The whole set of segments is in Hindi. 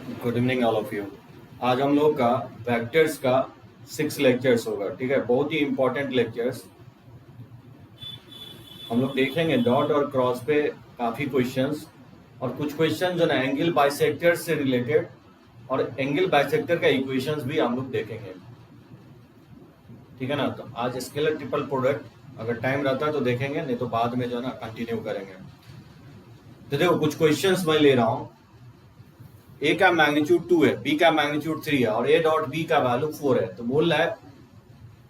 Good evening all of you. आज हम लोग का वेक्टर्स का 6 लेक्चर्स होगा। ठीक है, बहुत ही इंपॉर्टेंट लेक्चर्स हम लोग देखेंगे। डॉट और क्रॉस पे काफ़ी क्वेश्चंस और कुछ क्वेश्चन जो ना एंगल बाइसेक्टर से रिलेटेड और एंगल बाइसेक्टर का इक्वेशंस भी हम लोग देखेंगे। ठीक है ना, तो आज स्केलर ट्रिपल प्रोडक्ट अगर टाइम रहता तो देखेंगे, नहीं तो बाद में जो है ना कंटिन्यू करेंगे। तो देखो कुछ क्वेश्चंस मैं ले रहा हूँ। ए का मैग्नीट्यूड 2 है, बी का मैग्नीट्यूड 3 है और ए डॉट बी का वैल्यू 4 है। तो बोल रहा है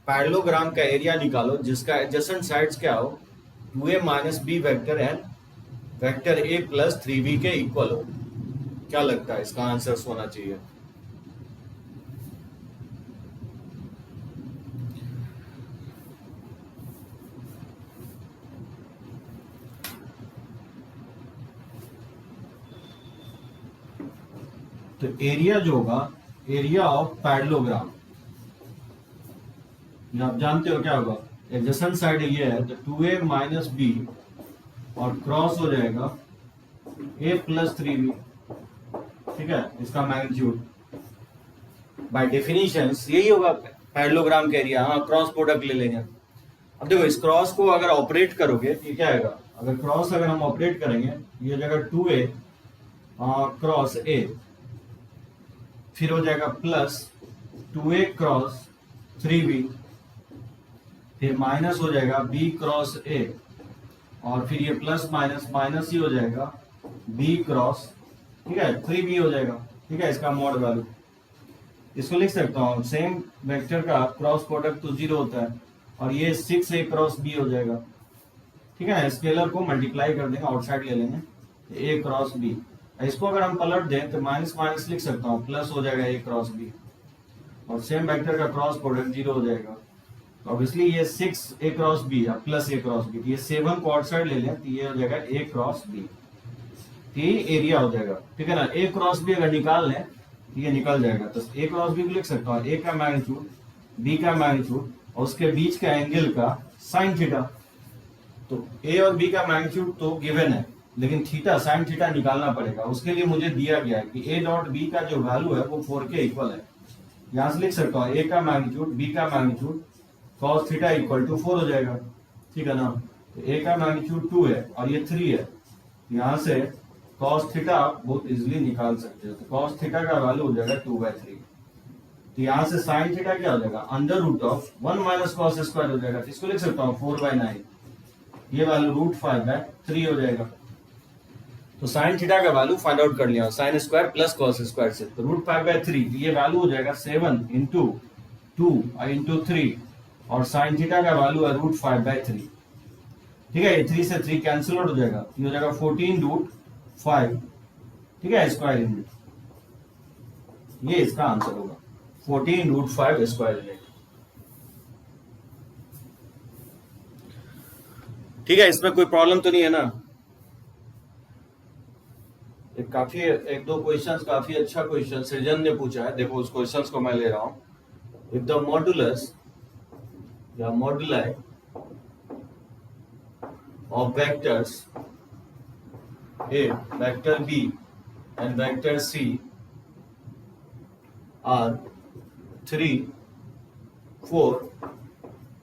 पैरेललोग्राम का एरिया निकालो जिसका एडजेसेंट साइड्स क्या हो 2a minus B vector and vector A plus 3b के इक्वल हो। क्या लगता है इसका आंसर होना चाहिए? तो एरिया जो होगा, एरिया ऑफ पैरेललोग्राम, आप जानते हो क्या होगा, एडजेसेंट साइड ये है तो 2a माइनस बी और क्रॉस हो जाएगा a प्लस 3b। ठीक है, इसका मैग्नीट्यूड बाय डेफिनेशन यही होगा पैरेललोग्राम का एरिया। हाँ, क्रॉस प्रोडक्ट ले लेंगे। अब देखो इस क्रॉस को अगर ऑपरेट करोगे तो क्या आएगा, अगर क्रॉस अगर हम ऑपरेट करेंगे ये हो जाएगा 2a क्रॉस a, फिर हो जाएगा प्लस 2a क्रॉस 3b, फिर माइनस हो जाएगा b क्रॉस a और फिर ये प्लस माइनस माइनस ही हो जाएगा b क्रॉस, ठीक है, 3b हो जाएगा। ठीक है, इसका मॉड वैल्यू इसको लिख सकता हूँ। सेम वेक्टर का क्रॉस प्रोडक्ट तो 0 होता है और ये 6a क्रॉस b हो जाएगा। ठीक है, स्केलर को मल्टीप्लाई कर देंगे, आउटसाइड ले लेंगे a क्रॉस b। इसको अगर हम पलट दें तो माइनस माइनस लिख सकता हूँ, प्लस हो जाएगा a क्रॉस b और सेम वेक्टर का क्रॉस प्रोडक्ट 0 हो जाएगा। तो ऑब्वियसली ये 6a cross b plus a cross b, ये 7 को आउटसाइड ले लें तो ये हो जाएगा a क्रॉस b, ये एरिया हो जाएगा। ठीक है ना, a क्रॉस b अगर निकाल लें तो ये निकल जाएगा। तो a क्रॉस b को लिख सकता हूँ, a का मैग्नीट्यूड b का मैग्नीट्यूड और उसके बीच का एंगल का साइन थीटा। तो a और b का मैग्नीट्यूड तो गिवन है, लेकिन थीटा साइन थीटा निकालना पड़ेगा। उसके लिए मुझे दिया गया है कि a डॉट b का जो वैल्यू है वो 4 के इक्वल है। यहां से लिख सकता हूँ a का मैग्नीट्यूड b का magnitude cos theta equal to 4 हो जाएगा। ठीक है ना, तो a का मैग्नीट्यूड 2 है और ये 3 है, यहाँ से cos थीटा बहुत इजीली निकाल सकते हो। तो cos थीटा का वैल्यू हो जाएगा 2/3। तो यहाँ से sin थीटा क्या हो जाएगा, under root of 1 minus cos square हो जाएगा। तो इसको लिख सकता हूँ 4/9, ये वैल्यू √5/3 हो जाएगा। तो sin थीटा का वैल्यू फाइंड आउट कर लिया sin square plus cos square से, तो √5/3, तो ये वैल्यू हो जाएगा 7 इंटू 2 इंटू 3 और sin थीटा का वैल्यू है √5/3। ठीक है, ये 3 से 3 कैंसिल आउट हो जाएगा, ये हो जाएगा 14√5। ठीक है, स्क्वायर यूनिट, ये इसका आंसर होगा 14√5 स्क्वायर यूनिट। ठीक है, इसमें कोई प्रॉब्लम तो नहीं है ना? एक दो क्वेश्चंस काफी अच्छा क्वेश्चन सृजन ने पूछा है, देखो उस क्वेश्चंस को मैं ले रहा हूं। इफ द मॉडुलस या मॉडुलाई of vectors A, vector B and vector C are 3, 4,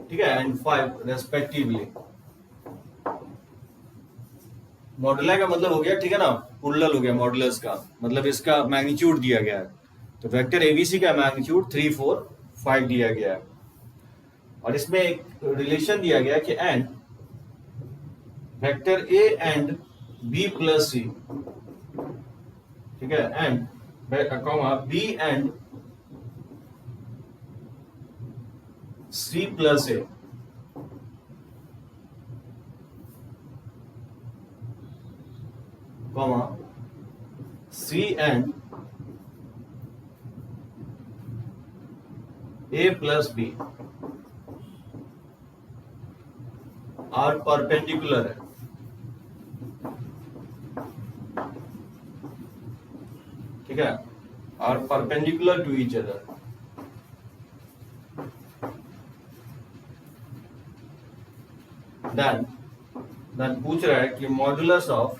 ठीक है, and 5 respectively। मॉडुलाई का मतलब हो गया, ठीक है ना, प्लूरल हो गया। मॉडुलस का मतलब इसका मैग्नीट्यूड दिया गया है, तो वेक्टर एबीसी का मैग्नीट्यूड 3, 4, 5 दिया गया है और इसमें एक रिलेशन दिया गया कि and vector A and B plus C, ठीक है, and B and C plus A, comma C and A plus B are perpendicular है। ठीक है, are perpendicular to each other. Then पूछ रहा है कि modulus of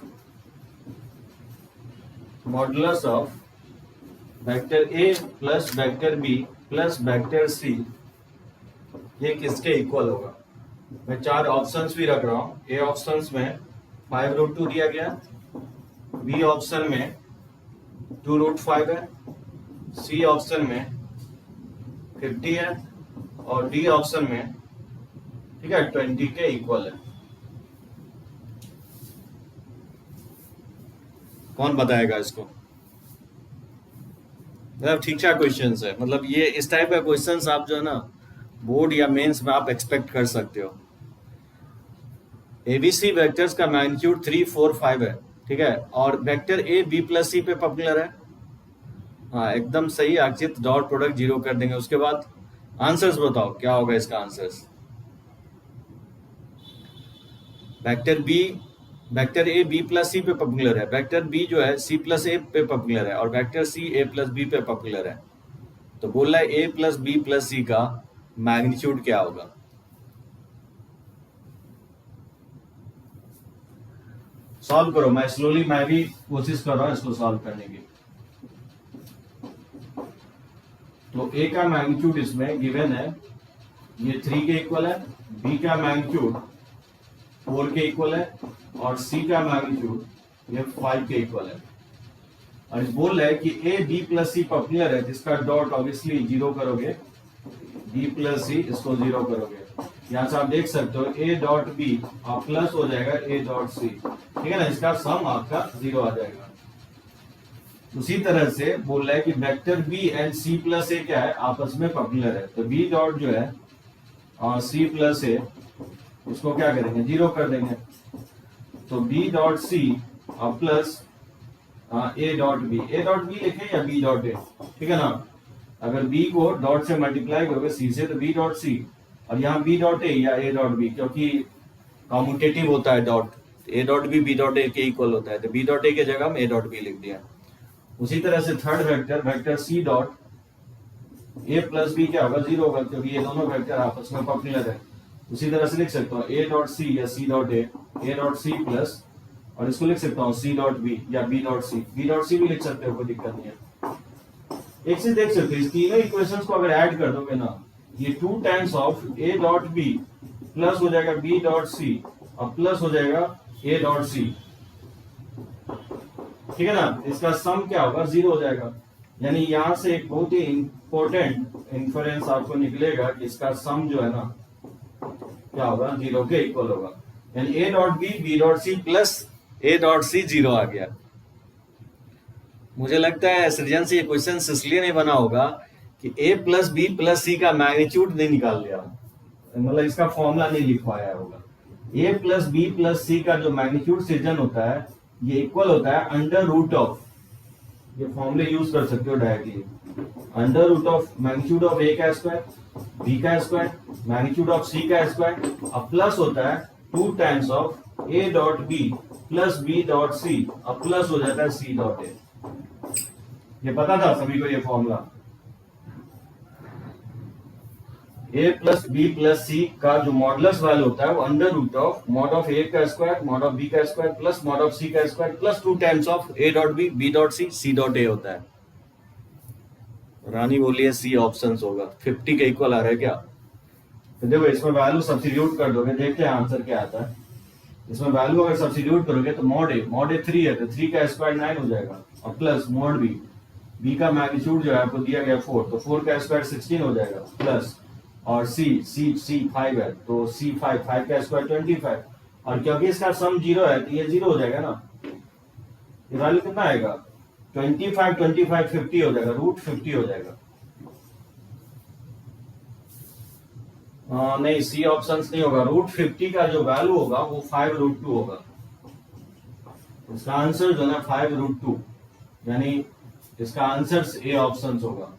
vector A plus vector B plus vector C, ये किसके इक्वल होगा? मैं चार ऑप्शंस भी रख रहा हूं। ए ऑप्शंस में 5√2 दिया गया, बी ऑप्शन में 2√5 है, सी ऑप्शन में 50 है और डी ऑप्शन में, ठीक है, 20 के इक्वल है। कौन बताएगा इसको? मतलब ठीक ठाक क्वेश्चन है, मतलब ये इस टाइप का क्वेश्चन आप जो है ना बोर्ड या मेंस में आप एक्सपेक्ट कर सकते हो। एबीसी वेक्टर्स का मैग्नीट्यूड 3, 4, 5 है, ठीक है, और vector A B plus C perpendicular है। हाँ एकदम सही आक्षित, डॉट प्रोडक्ट जीरो कर देंगे। उसके बाद आंसर्स बताओ क्या होगा इसका answers. Vector B, vector A B plus C perpendicular है, वेक्टर बी जो है सी प्लस ए पे पर्टिकुलर है और वेक्टर सी ए प्लस बी पे पर्टिकुलर है। तो बोल रहा है ए प्लस बी प्लस सी का मैग्नीट्यूड क्या होगा? सॉल्व करो, मैं स्लोली मैं भी कोशिश कर रहा हूं इसको सॉल्व करने की। तो ए का मैग्नीट्यूड इसमें गिवन है, ये 3 के इक्वल है, बी का मैग्नीट्यूड 4 के इक्वल है और सी का मैग्नीट्यूड ये 5 के इक्वल है। और इस बोल रहा है कि A B plus C particular है, जिसका डॉट ऑब्वियसली जीरो करोगे, बी प्लस सी इसको जीरो करोगे। यहाँ से आप देख सकते हो ए डॉट बी और प्लस हो जाएगा ए डॉट सी, ठीक है ना, इसका सम आपका जीरो आ जाएगा। उसी तरह से बोल रहा है कि vector B and C plus A क्या है, आपस में पर्टिकुलर है। तो बी डॉट जो है और सी प्लस ए, इसको क्या करेंगे, जीरो कर देंगे। तो बी डॉट सी और plus A dot B, A dot B लिखे या बी डॉट ए, ठीक है ना। अगर बी को डॉट से मल्टीप्लाई करोगे सी से तो बी डॉट सी, और यहाँ बी डॉट ए या ए डॉट बी, क्योंकि कॉम्यूटेटिव होता है dot, A dot B dot A के इक्वल होता है, तो बी डॉट ए के जगह में ए डॉट बी लिख दिया। उसी तरह से third vector, vector C dot ए प्लस बी क्या होगा, जीरो होगा, क्योंकि ये दोनों वेक्टर आपस में पर्टिकुलर है। उसी तरह से लिख सकता हूँ ए डॉट सी या C dot A dot C plus, और इसको लिख सकता हूँ सी डॉट बी या बी डॉट सी भी लिख सकते हो, कोई दिक्कत नहीं है। एक चीज देख सकते हो, इस तीनों इक्वेशंस को अगर ऐड कर दोगे ना, ये 2 times of A dot B plus हो जाएगा बी डॉट सी और प्लस हो जाएगा ए डॉट सी, ठीक है ना। इसका सम क्या होगा, जीरो हो जाएगा। यानी यहां से एक बहुत ही इंपॉर्टेंट इन्फरेंस आपको निकलेगा कि इसका सम जो है ना क्या होगा, जीरो के इक्वल होगा। यानी A dot B dot C plus A dot C zero आ गया। मुझे लगता है सृजन से ये क्वेश्चन इसलिए नहीं बना होगा कि ए प्लस बी प्लस सी का मैग्नीट्यूड नहीं निकाल लिया, मतलब इसका फॉर्मूला नहीं लिखवाया होगा। ए प्लस बी प्लस सी का जो मैग्नीट्यूड सृजन होता है ये इक्वल होता है अंडर रूट ऑफ, ये फॉर्मूले यूज कर सकते हो directly, under root of magnitude of A का स्क्वायर, बी का स्क्वायर, मैग्नीट्यूड ऑफ सी का स्क्वायर, और प्लस होता है 2 times of A dot B plus B dot C और प्लस हो जाता है सी डॉट ए। ये पता था सभी को ये formula? A plus B plus C का जो मॉडुलस वैल्यू होता है वो under root of mod of A का स्क्वायर, मॉड ऑफ बी का square plus mod of C का square plus 2 times of A dot B dot C dot A होता है। रानी बोलिए सी ऑप्शंस होगा। 50 के इक्वल आ रहा है क्या? तो देखो इसमें वैल्यू सब्स्टिट्यूट कर दोगे, देखते हैं आंसर क्या आता है। इसमें वैल्यू अगर सब्स्टिट्यूट करोगे तो मॉड ए 3 है तो 3 का स्क्वायर 9 हो जाएगा, और प्लस मॉड बी का मैग्नीट्यूड जो है आपको दिया गया 4, तो 4 का स्क्वायर 16 हो जाएगा, प्लस और सी 5 है तो सी 5 का स्क्वायर 25, और क्योंकि इसका सम 0 है तो ये 0 हो जाएगा ना। ये वैल्यू कितना आएगा, 25 50 हो जाएगा, रूट 50 हो जाएगा। नहीं सी ऑप्शंस नहीं होगा, रूट 50 का जो वैल्यू होगा वो 5√2 होगा। इसका आंसर जो है 5√2, यानी इसका आंसर ए ऑप्शंस होगा।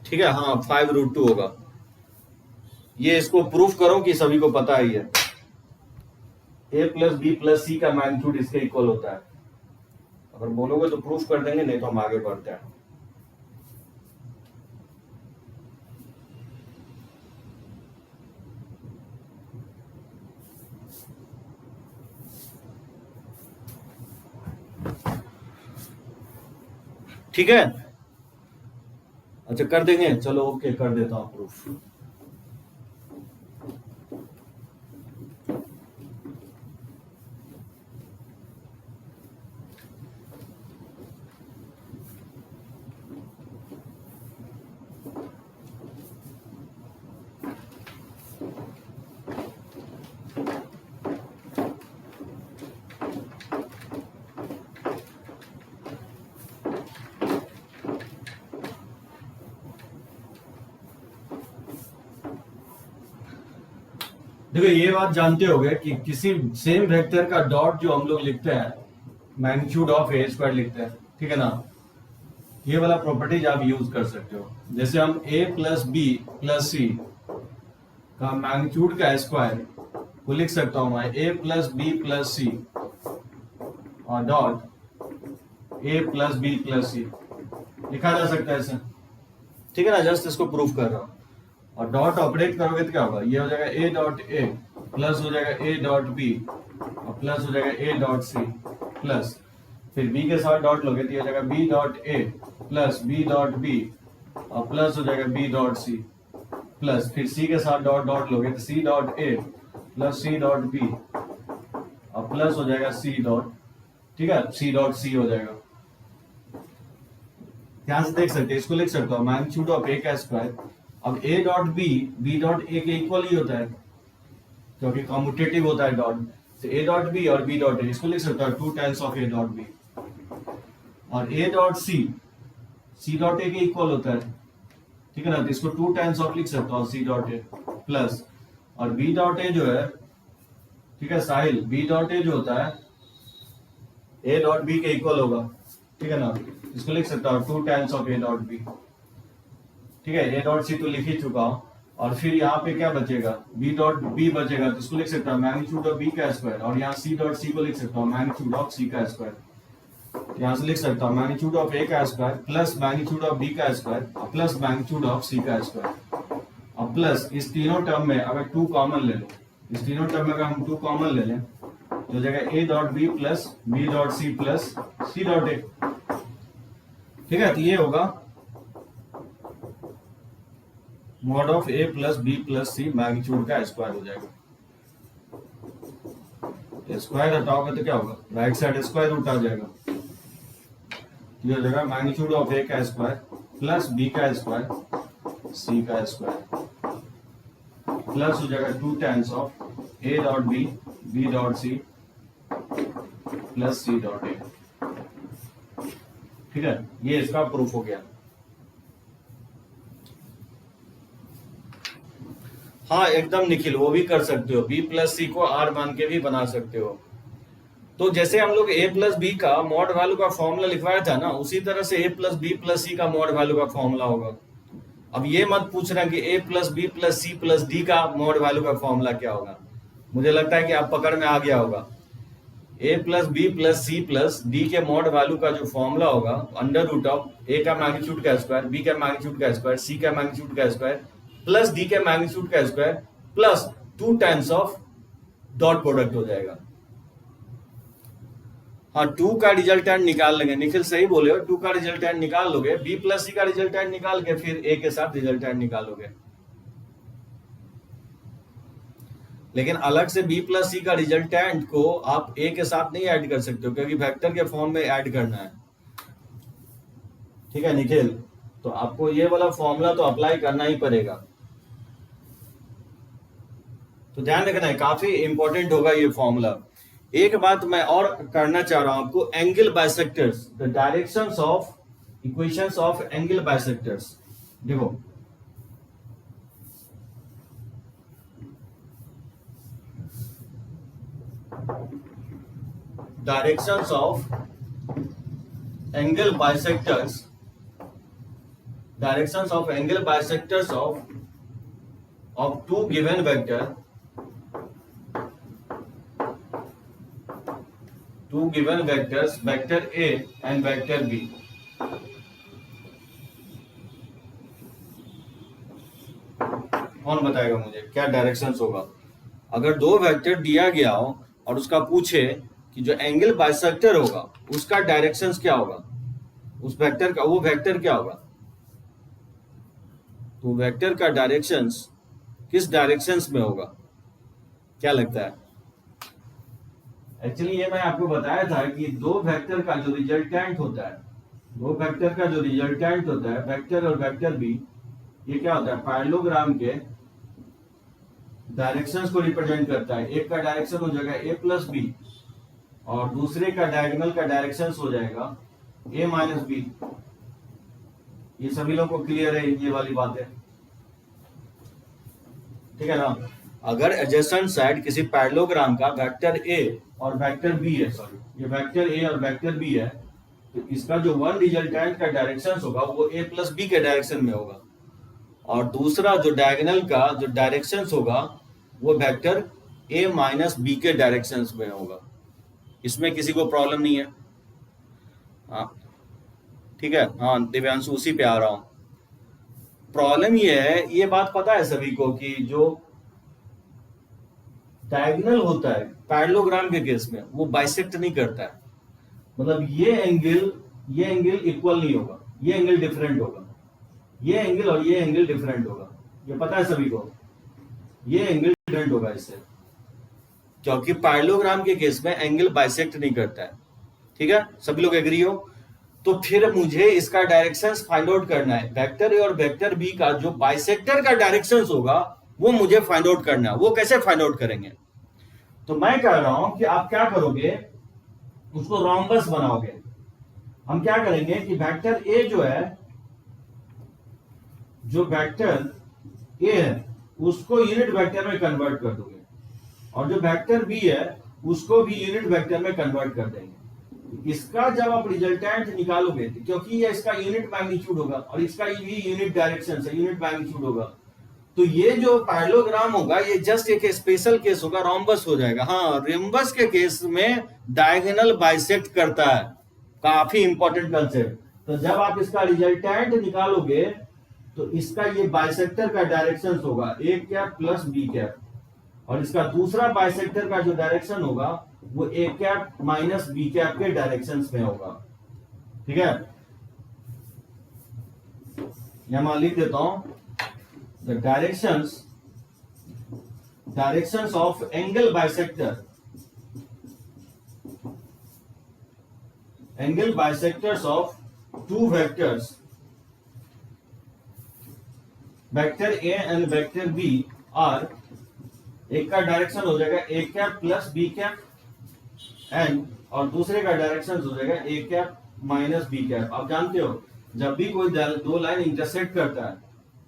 ठीक है, हाँ 5√2 होगा। ये इसको प्रूफ करो कि सभी को पता ही है, ए प्लस बी प्लस सी का मैग्नीट्यूड इसके इक्वल होता है। अगर बोलोगे तो प्रूफ कर देंगे, नहीं तो हम आगे बढ़ते हैं। ठीक है, अच्छा कर देंगे, चलो ओके कर देता हूँ प्रूफ। देखो ये बात जानते होगे कि किसी सेम वेक्टर का डॉट जो हम लोग लिखते हैं मैग्नीट्यूड ऑफ ए स्क्वायर लिखते हैं, ठीक है ना, ये वाला प्रॉपर्टीज आप यूज कर सकते हो। जैसे हम a plus B plus C का मैग्नीट्यूड का स्क्वायर को लिख सकता हूं मैं a plus B plus C और dot a plus B plus C लिखा जा सकता है ऐसे, ठीक है ना, जस्ट इसको प्रूफ कर रहा हूं। और डॉट ऑपरेट करोगे तो क्या होगा, ये हो जाएगा a डॉट ए प्लस हो जाएगा a डॉट बी और प्लस हो जाएगा a डॉट सी प्लस फिर b के साथ डॉट लोगे तो ये हो जाएगा b डॉट ए प्लस b डॉट बी और प्लस हो जाएगा b डॉट सी प्लस फिर c के साथ डॉट डॉट लोगे तो c डॉट ए प्लस c डॉट बी और प्लस हो जाएगा c डॉट, ठीक है, c डॉट सी हो जाएगा। ध्यान से देख सकते हैं, इसको लिख सकता हूँ मैग्नीट्यूड ऑफ a का स्क्वायर। अब a dot b dot a के इक्वल ही होता है क्योंकि कॉम्यूटेटिव होता है डॉट, तो a डॉट b और b डॉट a, इसको लिख सकता हूँ 2 times of a dot b। और a dot c dot a के इक्वल होता है, ठीक है ना, तो इसको 2 टाइम्स ऑफ लिख सकता हूँ c डॉट a प्लस और b डॉट a जो है, ठीक है साहिल, b डॉट a जो होता है a डॉट b के इक्वल होगा, ठीक है ना, इसको लिख सकता हूँ 2 times of a dot b, ठीक है, a डॉट सी तो लिख ही चुका हूं। और फिर यहाँ पे क्या बचेगा, b डॉट b बचेगा, तो इसको लिख सकता हूँ मैग्नीट्यूड ऑफ b का स्क्वायर और यहाँ c डॉट c को लिख सकता हूँ मैग्नीट्यूड ऑफ c का स्क्वायर। यहाँ से लिख सकता हूँ मैग्नीट्यूड ऑफ a का square plus magnitude of b का स्क्वायर और प्लस मैग्नीट्यूड ऑफ c का स्क्वायर और प्लस इस तीनों टर्म में अगर 2 कॉमन ले लो, इस तीनों टर्म में अगर हम 2 कॉमन ले लें तो हो जाएगा a dot b plus b dot c plus c dot a, ठीक है, तो ये होगा mod of a plus B plus c magnitude का स्क्वायर हो जाएगा। स्क्वायर हटाओगे तो क्या होगा, राइट साइड स्क्वायर रूट आ जाएगा, ये हो जाएगा मैग्नीट्यूड ऑफ a का स्क्वायर प्लस b का स्क्वायर c का स्क्वायर प्लस हो जाएगा 2 times of a dot b b dot c plus c dot a, ठीक है, ये इसका प्रूफ हो गया। हाँ एकदम निखिल, वो भी कर सकते हो, b प्लस सी को r मान के भी बना सकते हो। तो जैसे हम लोग a प्लस बी का मॉड वैल्यू का फॉर्मूला लिखवाया था ना, उसी तरह से a plus B plus C का मॉड वैल्यू का फॉर्मूला होगा। अब ये मत पूछना कि a plus B plus c plus d का मॉड वैल्यू का फॉर्मूला क्या होगा, मुझे लगता है कि आप पकड़ में आ गया होगा। a plus B plus c plus d के मॉड वैल्यू का जो फॉर्मूला होगा अंडर रूट ऑफ a का मैग्नीट्यूड का स्क्वायर, b का मैग्नीट्यूड का स्क्वायर, c का मैग्नीट्यूड का स्क्वायर प्लस डी के मैग्नीट्यूड का square plus 2 times of dot product हो जाएगा। हाँ 2 का रिजल्टेंट निकाल लेंगे, निखिल सही बोले हो, 2 का रिजल्टेंट निकाल लोगे, b प्लस सी का रिजल्टेंट निकाल के फिर a के साथ रिजल्टेंट निकालोगे। लेकिन अलग से b प्लस सी का रिजल्टेंट को आप a के साथ नहीं ऐड कर सकते हो क्योंकि वेक्टर के फॉर्म में ऐड करना है, ठीक है निखिल, तो आपको ये वाला फॉर्मूला तो अप्लाई करना ही पड़ेगा। तो ध्यान रखना है, काफी इंपॉर्टेंट होगा ये फॉर्मूला। एक बात मैं और करना चाह रहा हूं आपको, angle bisectors, the directions of equations of angle bisectors. देखो directions of angle bisectors, directions of angle bisectors of two given vector, two given vectors, vector A and vector B। कौन बताएगा मुझे क्या डायरेक्शंस होगा? अगर दो वेक्टर दिया गया हो और उसका पूछे कि जो एंगल बाइसेक्टर होगा उसका डायरेक्शंस क्या होगा, उस वेक्टर का, वो वेक्टर क्या होगा? तो वेक्टर का डायरेक्शंस किस डायरेक्शंस में होगा, क्या लगता है? एक्चुअली ये मैं आपको बताया था कि दो वेक्टर का जो रिजल्टेंट होता है, दो वेक्टर का जो रिजल्टेंट होता है, वेक्टर और वेक्टर बी, ये क्या होता है? पैरेललोग्राम के डायरेक्शंस को रिप्रेजेंट करता है। एक का डायरेक्शन हो जाएगा ए प्लस बी और दूसरे का डायगोनल का डायरेक्शंस हो जाएगा ए माइनस बी। ये सभी लोगों को क्लियर है ये वाली बातें? ठीक है ना? अगर एडजेसेंट साइड किसी पैरेललोग्राम का वेक्टर ए और वेक्टर बी है, सॉरी ये वेक्टर ए और वेक्टर बी है, तो इसका जो वन रिजल्टेंट का डायरेक्शन होगा वो ए प्लस बी के डायरेक्शन में होगा और दूसरा जो डायगोनल का जो डायरेक्शन होगा वो वेक्टर ए माइनस बी के डायरेक्शन में होगा। इसमें किसी को प्रॉब्लम नहीं है? हाँ ठीक है। हाँ दिव्यांशु उसी पे आ रहा हूं। प्रॉब्लम ये है, ये बात पता है सभी को कि जो डायगोनल होता है पैरेललोग्राम के केस में वो बाइसेक्ट नहीं करता है। मतलब ये एंगल इक्वल नहीं होगा, ये एंगल डिफरेंट होगा, ये एंगल और ये एंगल डिफरेंट होगा। ये पता है सभी को, ये एंगल डिफरेंट होगा इससे, क्योंकि पैरेललोग्राम के केस में एंगल बाइसेक्ट नहीं करता है। ठीक है, सभी लोग एग्री हो? तो फिर मुझे इसका डायरेक्शन फाइंड आउट करना है। वेक्टर ए और वेक्टर बी का जो बाइसेक्टर का डायरेक्शन होगा वो मुझे फाइंड आउट करना है। वो कैसे फाइंड आउट करेंगे? तो मैं कह रहा हूं कि आप क्या करोगे, उसको रोम्बस बनाओगे। हम क्या करेंगे कि वेक्टर ए जो है, जो वेक्टर ए है उसको यूनिट वेक्टर में कन्वर्ट कर दोगे और जो वेक्टर बी है उसको भी यूनिट वेक्टर में कन्वर्ट कर देंगे। इसका जब आप रिजल्टेंट निकालोगे, क्योंकि ये इसका यूनिट मैग्नीट्यूड होगा और इसका भी यूनिट डायरेक्शन से यूनिट मैग्नीट्यूड होगा, तो ये जो पैरेललोग्राम होगा ये जस्ट एक स्पेशल केस होगा, रोम्बस हो जाएगा। हाँ, रोम्बस के केस में डायगोनल बाइसेक्ट करता है, काफी इंपॉर्टेंट कंसेप्ट। तो जब आप इसका रिजल्टेंट निकालोगे तो इसका ये बाइसेक्टर का डायरेक्शन होगा A cap plus B cap और इसका दूसरा बाइसेक्टर का जो डायरेक्शन होगा वो A cap minus B cap के डायरेक्शन में होगा। ठीक है, यहां मैं लिख देता हूं the directions of angle bisectors of two vectors, vector A and vector B are, एक का डायरेक्शन हो जाएगा A cap plus B cap and और दूसरे का डायरेक्शन हो जाएगा A cap minus B cap. आप जानते हो जब भी कोई दो लाइन इंटरसेक्ट करता है,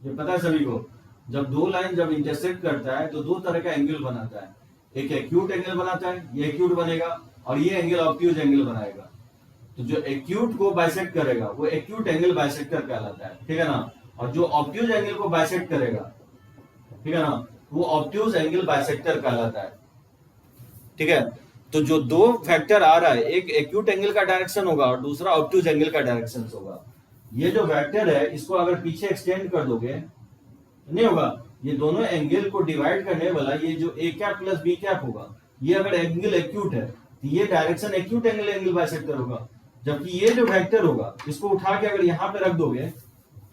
ये पता है सभी को, जब दो लाइन जब इंटरसेक्ट करता है तो दो तरह का एंगल बनाता है। एक एक्यूट एंगल बनाता है, ये एक्यूट बनेगा, और ये एंगल ऑब्ट्यूज एंगल बनाएगा। तो जो एक्यूट को बाइसेक्ट करेगा वो एक्यूट एंगल बाइसेक्टर कहलाता है। ठीक है ना? और जो ऑब्ट्यूज एंगल को बाइसेक्ट करेगा, ठीक है ना, वो ऑब्ट्यूज एंगल बाइसेक्टर कहलाता है। ठीक है, तो जो दो वेक्टर आ रहा है, एक एक्यूट एंगल का डायरेक्शन होगा और दूसरा ऑब्ट्यूज एंगल का डायरेक्शन होगा। ये जो वेक्टर है इसको अगर पीछे एक्सटेंड कर दोगे नहीं होगा, ये दोनों एंगल को डिवाइड करने वाला ये जो ए कैप प्लस बी कैप होगा, ये अगर एंगल एक्यूट है तो ये डायरेक्शन एक्यूट एंगल बाइसेक्टर होगा। जबकि ये जो वेक्टर होगा इसको उठा के अगर यहाँ पे रख दोगे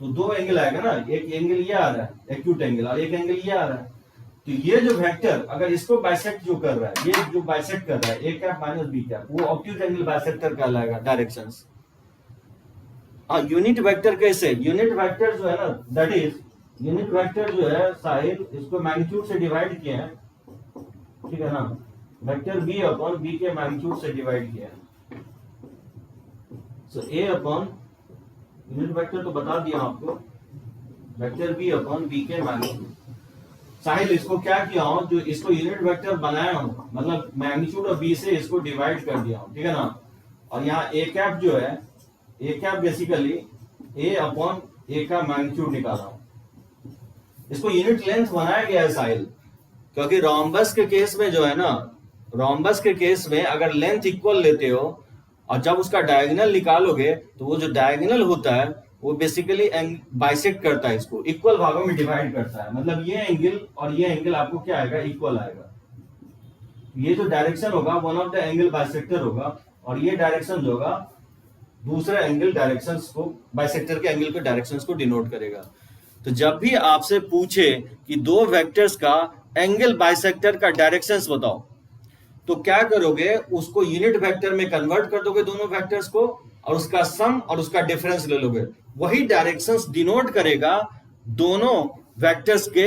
तो दो एंगल आएगा ना, एक एंगल ये आ रहा है एक्यूट एंगल और एक एंगल ये आ रहा है। तो ये जो वेक्टर अगर इसको बाइसेक्ट जो कर रहा है, ये जो बाइसेक्ट कर रहा है ए कैप माइनस बी कैप, वो ऑब्ट्यूज एंगल बाइसेक्टर कहलाएगा डायरेक्शंस। यूनिट वेक्टर कैसे? यूनिट वेक्टर जो है ना, दैट इज यूनिट वेक्टर जो है साहिल, इसको मैग्नीट्यूड से डिवाइड किए हैं। ठीक है ना, वेक्टर बी अपॉन बी के मैग्नीट्यूड से डिवाइड किया है। सो ए अपॉन यूनिट वेक्टर तो बता दिया आपको, वेक्टर बी अपॉन बी के मैग्नीट्यूड। साहिल इसको क्या किया हूं, जो इसको यूनिट वेक्टर बनाया हूं, मतलब मैग्नीट्यूड ऑफ बी से इसको डिवाइड कर दिया हूं। ठीक है ना, और यहाँ ए कैप जो है, A cap basically A upon ए का मैग्नीट्यूड निकाला हूं। इसको यूनिट लेंथ बनाया गया है साहिल, क्योंकि रोम्बस के केस में जो है ना, रोम्बस के केस में अगर लेंथ इक्वल लेते हो और जब उसका डायगोनल निकालोगे तो वो जो डायगोनल होता है वो बेसिकली बाइसेक्ट करता है, इसको इक्वल भागों में डिवाइड करता है। मतलब ये एंगल और ये एंगल आपको क्या आएगा, इक्वल आएगा। ये जो डायरेक्शन होगा one of the angle bisector होगा और ये डायरेक्शन जो होगा दूसरा एंगल डायरेक्शंस को, बाइसेक्टर के एंगल के डायरेक्शंस को डिनोट करेगा। तो जब भी आपसे पूछे कि दो वेक्टर्स का एंगल बाइसेक्टर का डायरेक्शंस बताओ, तो क्या करोगे, उसको यूनिट वेक्टर में कन्वर्ट कर दोगे दोनों वेक्टर्स को, और उसका सम और उसका डिफरेंस ले लोगे। वही डायरेक्शंस डिनोट करेगा दोनों वेक्टर्स के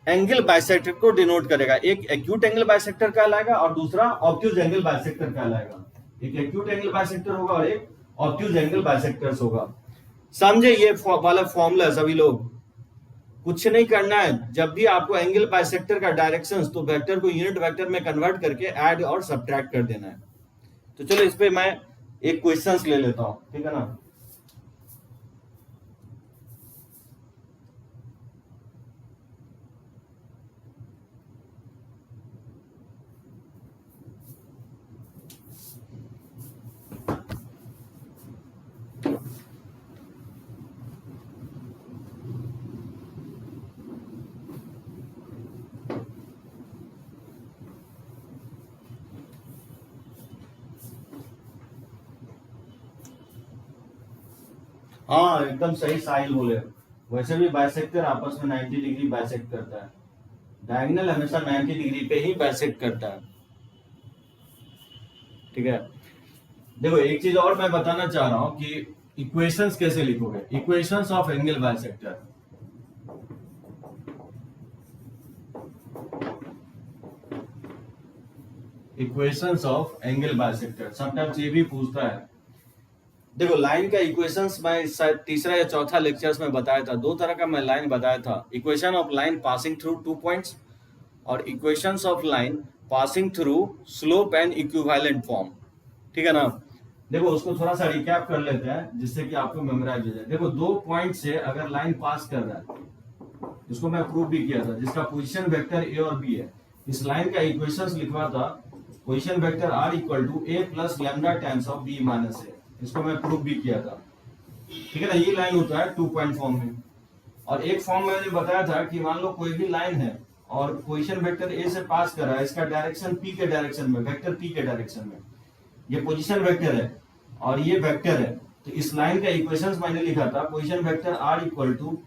एंगल बाइसेक्टर को डिनोट करेगा। एक एक्यूट एंगल बाइसेक्टर कहलाएगा और दूसरा ऑब्ट्यूज एंगल बाइसेक्टर कहलाएगा। एक एक्यूट एंगल बाइसेक्टर होगा और एक ऑब्ट्यूज एंगल बाइसेक्टर्स होगा। समझे ये वाला फॉर्मूला सभी लोग? कुछ नहीं करना है, जब भी आपको एंगल बाइसेक्टर का डायरेक्शंस, तो वेक्टर को यूनिट वेक्टर में कन्वर्ट करके ऐड और सब्ट्रैक्ट कर देना है। तो चलो इस पे मैं एक क्वेश्चंस ले लेता हूं, ठीक है ना। हाँ एकदम सही साहिल बोले। वैसे भी बाइसेक्टर आपस में 90 डिग्री बाइसेक्ट करता है, डायगोनल हमेशा 90 डिग्री पे ही बाइसेक्ट करता है, ठीक है। देखो एक चीज और मैं बताना चाह रहा हूं कि इक्वेशंस कैसे लिखोगे, equations of angle bisector. Equations of angle bisector sometimes ये भी पूछता है। देखो लाइन का इक्वेशंस मैं शायद तीसरा या चौथा लेक्चर्स में बताया था, दो तरह का मैं लाइन बताया था, equation of line passing through 2 points और equations of line passing through slope and equivalent form, ठीक है ना। देखो उसको थोड़ा सा रिकैप कर लेते हैं जिससे कि आपको मेमोराइज हो जाए। देखो 2 पॉइंट से अगर लाइन पास कर रहा है, जिसको मैं प्रूव भी किया था, जिसका पोजीशन वेक्टर ए और बी है, इस लाइन का इक्वेशंस लिखवा था, position vector are equal to A plus lambda times of B minus A, इसको मैं प्रूव भी किया था, ठीक है ना। ये लाइन होता है 2 पॉइंट फॉर्म में। और एक फॉर्म मैंने बताया था कि मान लो कोई भी लाइन है और पोजीशन वेक्टर ए से पास कर रहा है, इसका डायरेक्शन पी के डायरेक्शन में, वेक्टर पी के डायरेक्शन में, ये पोजीशन वेक्टर है और ये वेक्टर है। तो इस लाइन का इक्वेशंस मैंने लिखा था, position vector are equal to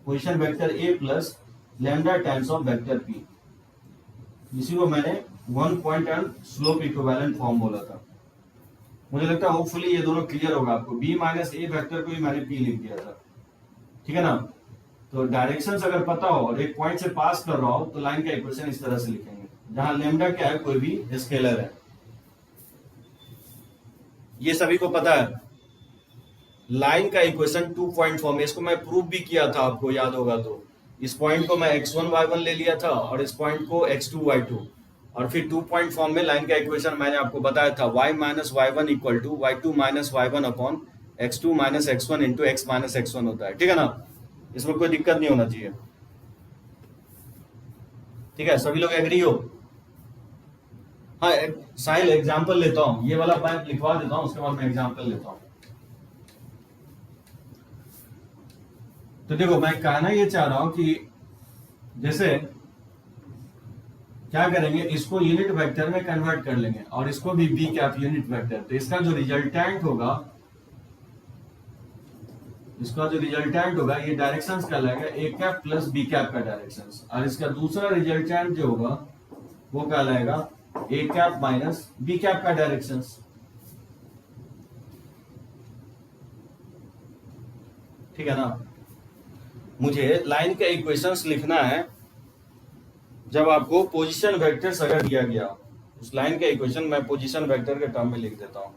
position vector A plus lambda times of vector p, इसी को मैंने 1 point and slope equivalent form बोला था। मुझे लगता है होपफुली ये दोनों क्लियर होगा आपको। बी माइनस ए वेक्टर को ही मैंने पी लिख दिया था, ठीक है ना। तो डायरेक्शंस अगर पता हो और एक पॉइंट से पास कर रहा हो तो लाइन का इक्वेशन इस तरह से लिखेंगे, जहां लैम्डा क्या है, कोई भी स्केलर है, ये सभी को पता है। लाइन का इक्वेशन 2 पॉइंट फॉर्म है, इसको मैं प्रूव भी किया था, आपको याद होगा तो। इस पॉइंट को मैं x1 y1 ले लिया था और इस पॉइंट को x2 y2, और फिर 2 पॉइंट फॉर्म में लाइन का इक्वेशन मैंने आपको बताया था, y minus y1 equal to y2 minus y1 upon x2 minus x1 into x minus x1 होता है, ठीक है ना। इसमें कोई दिक्कत नहीं होना चाहिए, ठीक है। सभी लोग एग्री हो? हाँ साहिल एग्जाम्पल लेता हूँ, ये वाला मैं लिखवा देता हूँ, उसके बाद मैं एग्जाम्पल लेता हूँ। तो देखो मैं कहना ये चाह रहा हूं कि जैसे क्या करेंगे, इसको यूनिट वेक्टर में कन्वर्ट कर लेंगे और इसको भी बी कैप यूनिट वेक्टर, तो इसका जो रिजल्टेंट होगा, ये डायरेक्शंस कहलाएगा ए कैप प्लस बी कैप का डायरेक्शंस, और इसका दूसरा रिजल्टेंट जो होगा वो कहलाएगा ए कैप माइनस बी कैप का डायरेक्शंस, ठीक है ना। मुझे लाइन का इक्वेशंस लिखना है जब आपको पोजीशन वेक्टर्स अगर दिया गया, उस लाइन का इक्वेशन मैं पोजीशन वेक्टर के टर्म में लिख देता हूं।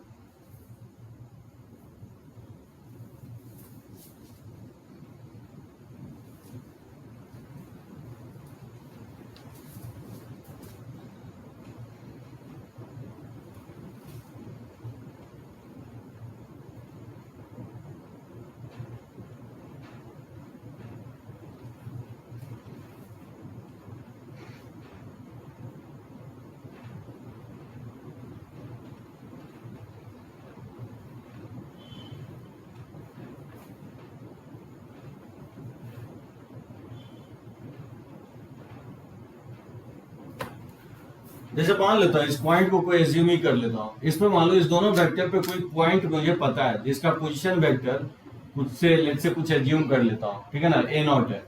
जैसे मान लेता हूँ इस पॉइंट को कोई एज्यूम ही कर लेता हूँ, इसमें मान लो इस दोनों वेक्टर पे कोई पॉइंट मुझे पता है जिसका पोजीशन वेक्टर कुछ से लेट से कुछ एज्यूम कर लेता हूँ, ठीक है ना, ए नॉट है,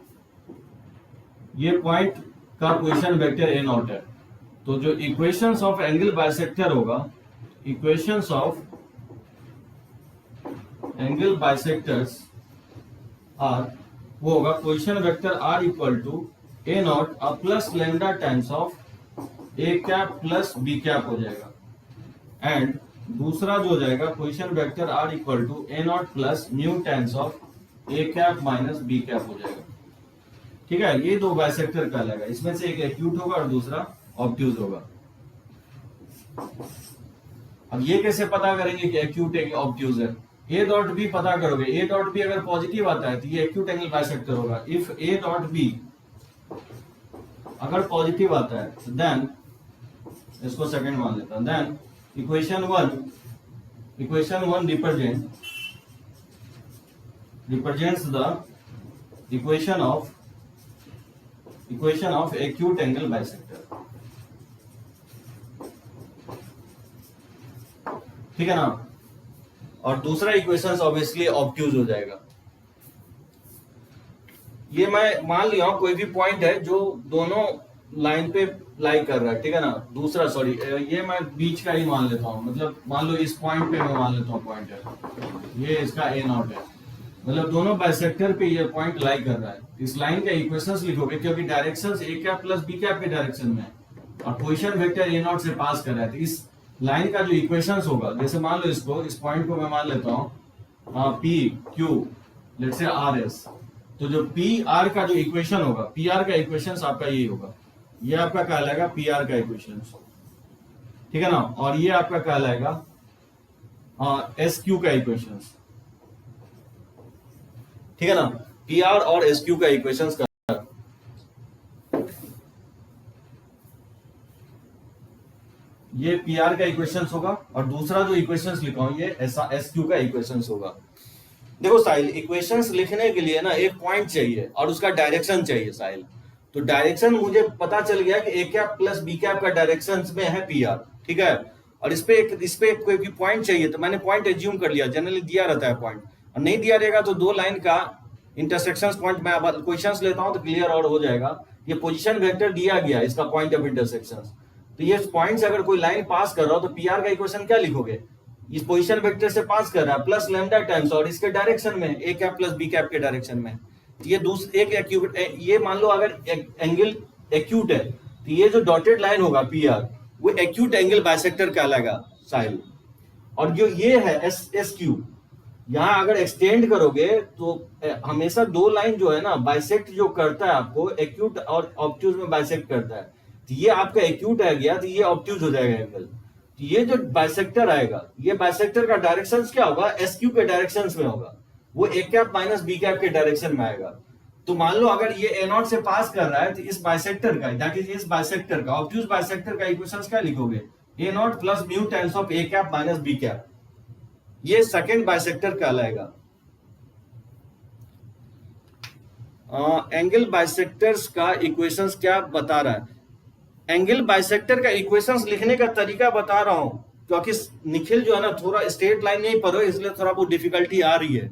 ये पॉइंट का पोजीशन वेक्टर ए नॉट है। तो जो इक्वेशंस ऑफ एंगल बाइसेक्टर होगा, equations of angle bisectors are, वो होगा position vector are equal to a naught plus lambda times of A cap plus B cap हो जाएगा। एंड दूसरा जो हो जाएगा position vector are equal to a naught plus mu times of A cap minus B cap हो जाएगा। ठीक है, ये दो बाइसेक्टर कहलाएगा, इसमें से एक एक्यूट होगा और दूसरा ऑब्ट्यूज होगा। अब ये कैसे पता करेंगे कि एक्यूट है कि ऑब्ट्यूज है? ए डॉट बी पता करोगे, ए डॉट बी अगर पॉजिटिव आता है तो ये एक्यूट एंगल बाइसेक्टर होगा। इफ ए डॉट बी अगर पॉजिटिव आता है तो देन, इसको सेकंड मान लेता हूं, then equation one represents the equation of acute angle bisector. ठीक है ना, और दूसरा इक्वेशन ऑब्वियसली ऑब्ट्यूज हो जाएगा। ये मैं मान लिया कोई भी पॉइंट है जो दोनों लाइन पे लाई कर रहा है, ठीक है ना। दूसरा सॉरी, ये मैं बीच का ही मान लेता हूँ, मतलब मान लो इस पॉइंट पे मैं मान लेता हूँ पॉइंट है, ये इसका ए नॉट है, मतलब दोनों बाइसेक्टर पे ये पॉइंट लाई कर रहा है। इस लाइन का इक्वेशंस लिखोगे क्योंकि डायरेक्शंस ए कैप प्लस बी कैप के डायरेक्शन में और पोजीशन वेक्टर ए नॉट से पास कर रहा है, तो इस लाइन का जो इक्वेशंस होगा, जैसे मान लो इसको, इस पॉइंट को मैं मान लेता हूँ पी क्यू, लेट से आर एस, तो जो पी आर का जो इक्वेशन होगा, पी आर का इक्वेशन आपका यही होगा, ये आपका कहलाएगा पी आर का इक्वेशन, ठीक है ना, और ये आपका कहलाएगा एस क्यू का इक्वेशन, ठीक है ना, पी आर और एस क्यू का इक्वेशन का। ये पी आर का इक्वेशन होगा और दूसरा जो इक्वेशन लिखा हूं ये एस क्यू का इक्वेशन होगा। देखो साहिल, इक्वेशंस लिखने के लिए ना एक पॉइंट चाहिए और उसका डायरेक्शन चाहिए साहिल। तो डायरेक्शन मुझे पता चल गया कि ए कैप प्लस बी कैप का डायरेक्शन में है पी आर, ठीक है, और इस पे कोई भी पॉइंट चाहिए, तो मैंने पॉइंट एज्यूम कर लिया, जनरली दिया रहता है पॉइंट, और नहीं दिया रहेगा तो दो लाइन का इंटरसेक्शन पॉइंट मैं अब क्वेश्चंस लेता हूं तो क्लियर और हो जाएगा। ये पोजीशन वेक्टर दिया गया, इसका पॉइंट ऑफ इंटरसेक्शन, तो ये पॉइंट से अगर कोई लाइन पास कर रहा हो तो पी आर का इक्वेशन क्या लिखोगे, इस पोजीशन वेक्टर से पास कर रहा है प्लस लैम्डा टाइम्स और इसके डायरेक्शन में ए कैप प्लस बी कैप के डायरेक्शन में। ये दूसरे एक एक्यूट, ये मान लो अगर एंगल एक्यूट है तो ये जो डॉटेड लाइन होगा पी आर, वो एक्यूट एंगल बाइसेक्टर कहलाएगा साहिल। और जो ये है एस क्यू, यहाँ अगर एक्सटेंड करोगे तो हमेशा दो लाइन जो है ना बाइसेक्ट जो करता है आपको, एक्यूट और ऑब्ट्यूज में बाइसेक्ट करता है, तो ये आपका एक्यूट आ गया तो ये ऑब्ट्यूज हो जाएगा एंगल। ये जो बाइसेक्टर आएगा, ये बाइसेक्टर का डायरेक्शन क्या होगा, एस क्यू के डायरेक्शन में होगा, वो A cap minus B cap के डायरेक्शन में आएगा। तो मान लो अगर ये ए नॉट से पास कर रहा है तो इस बाइसेक्टर का, दैट इज इस बाइसेक्टर का ऑब्ट्यूज बाइसेक्टर का इक्वेशन क्या लिखोगे, A naught plus mu times of A cap minus B cap, ये सेकेंड बाइसेक्टर कहलाएगा। एंगल बाइसेक्टर्स का इक्वेशंस क्या बता रहा है, एंगल बाइसेक्टर का इक्वेशंस लिखने का तरीका बता रहा हूं, क्योंकि निखिल जो है ना थोड़ा स्ट्रेट लाइन नहीं पढ़ो इसलिए थोड़ा बहुत डिफिकल्टी आ रही है।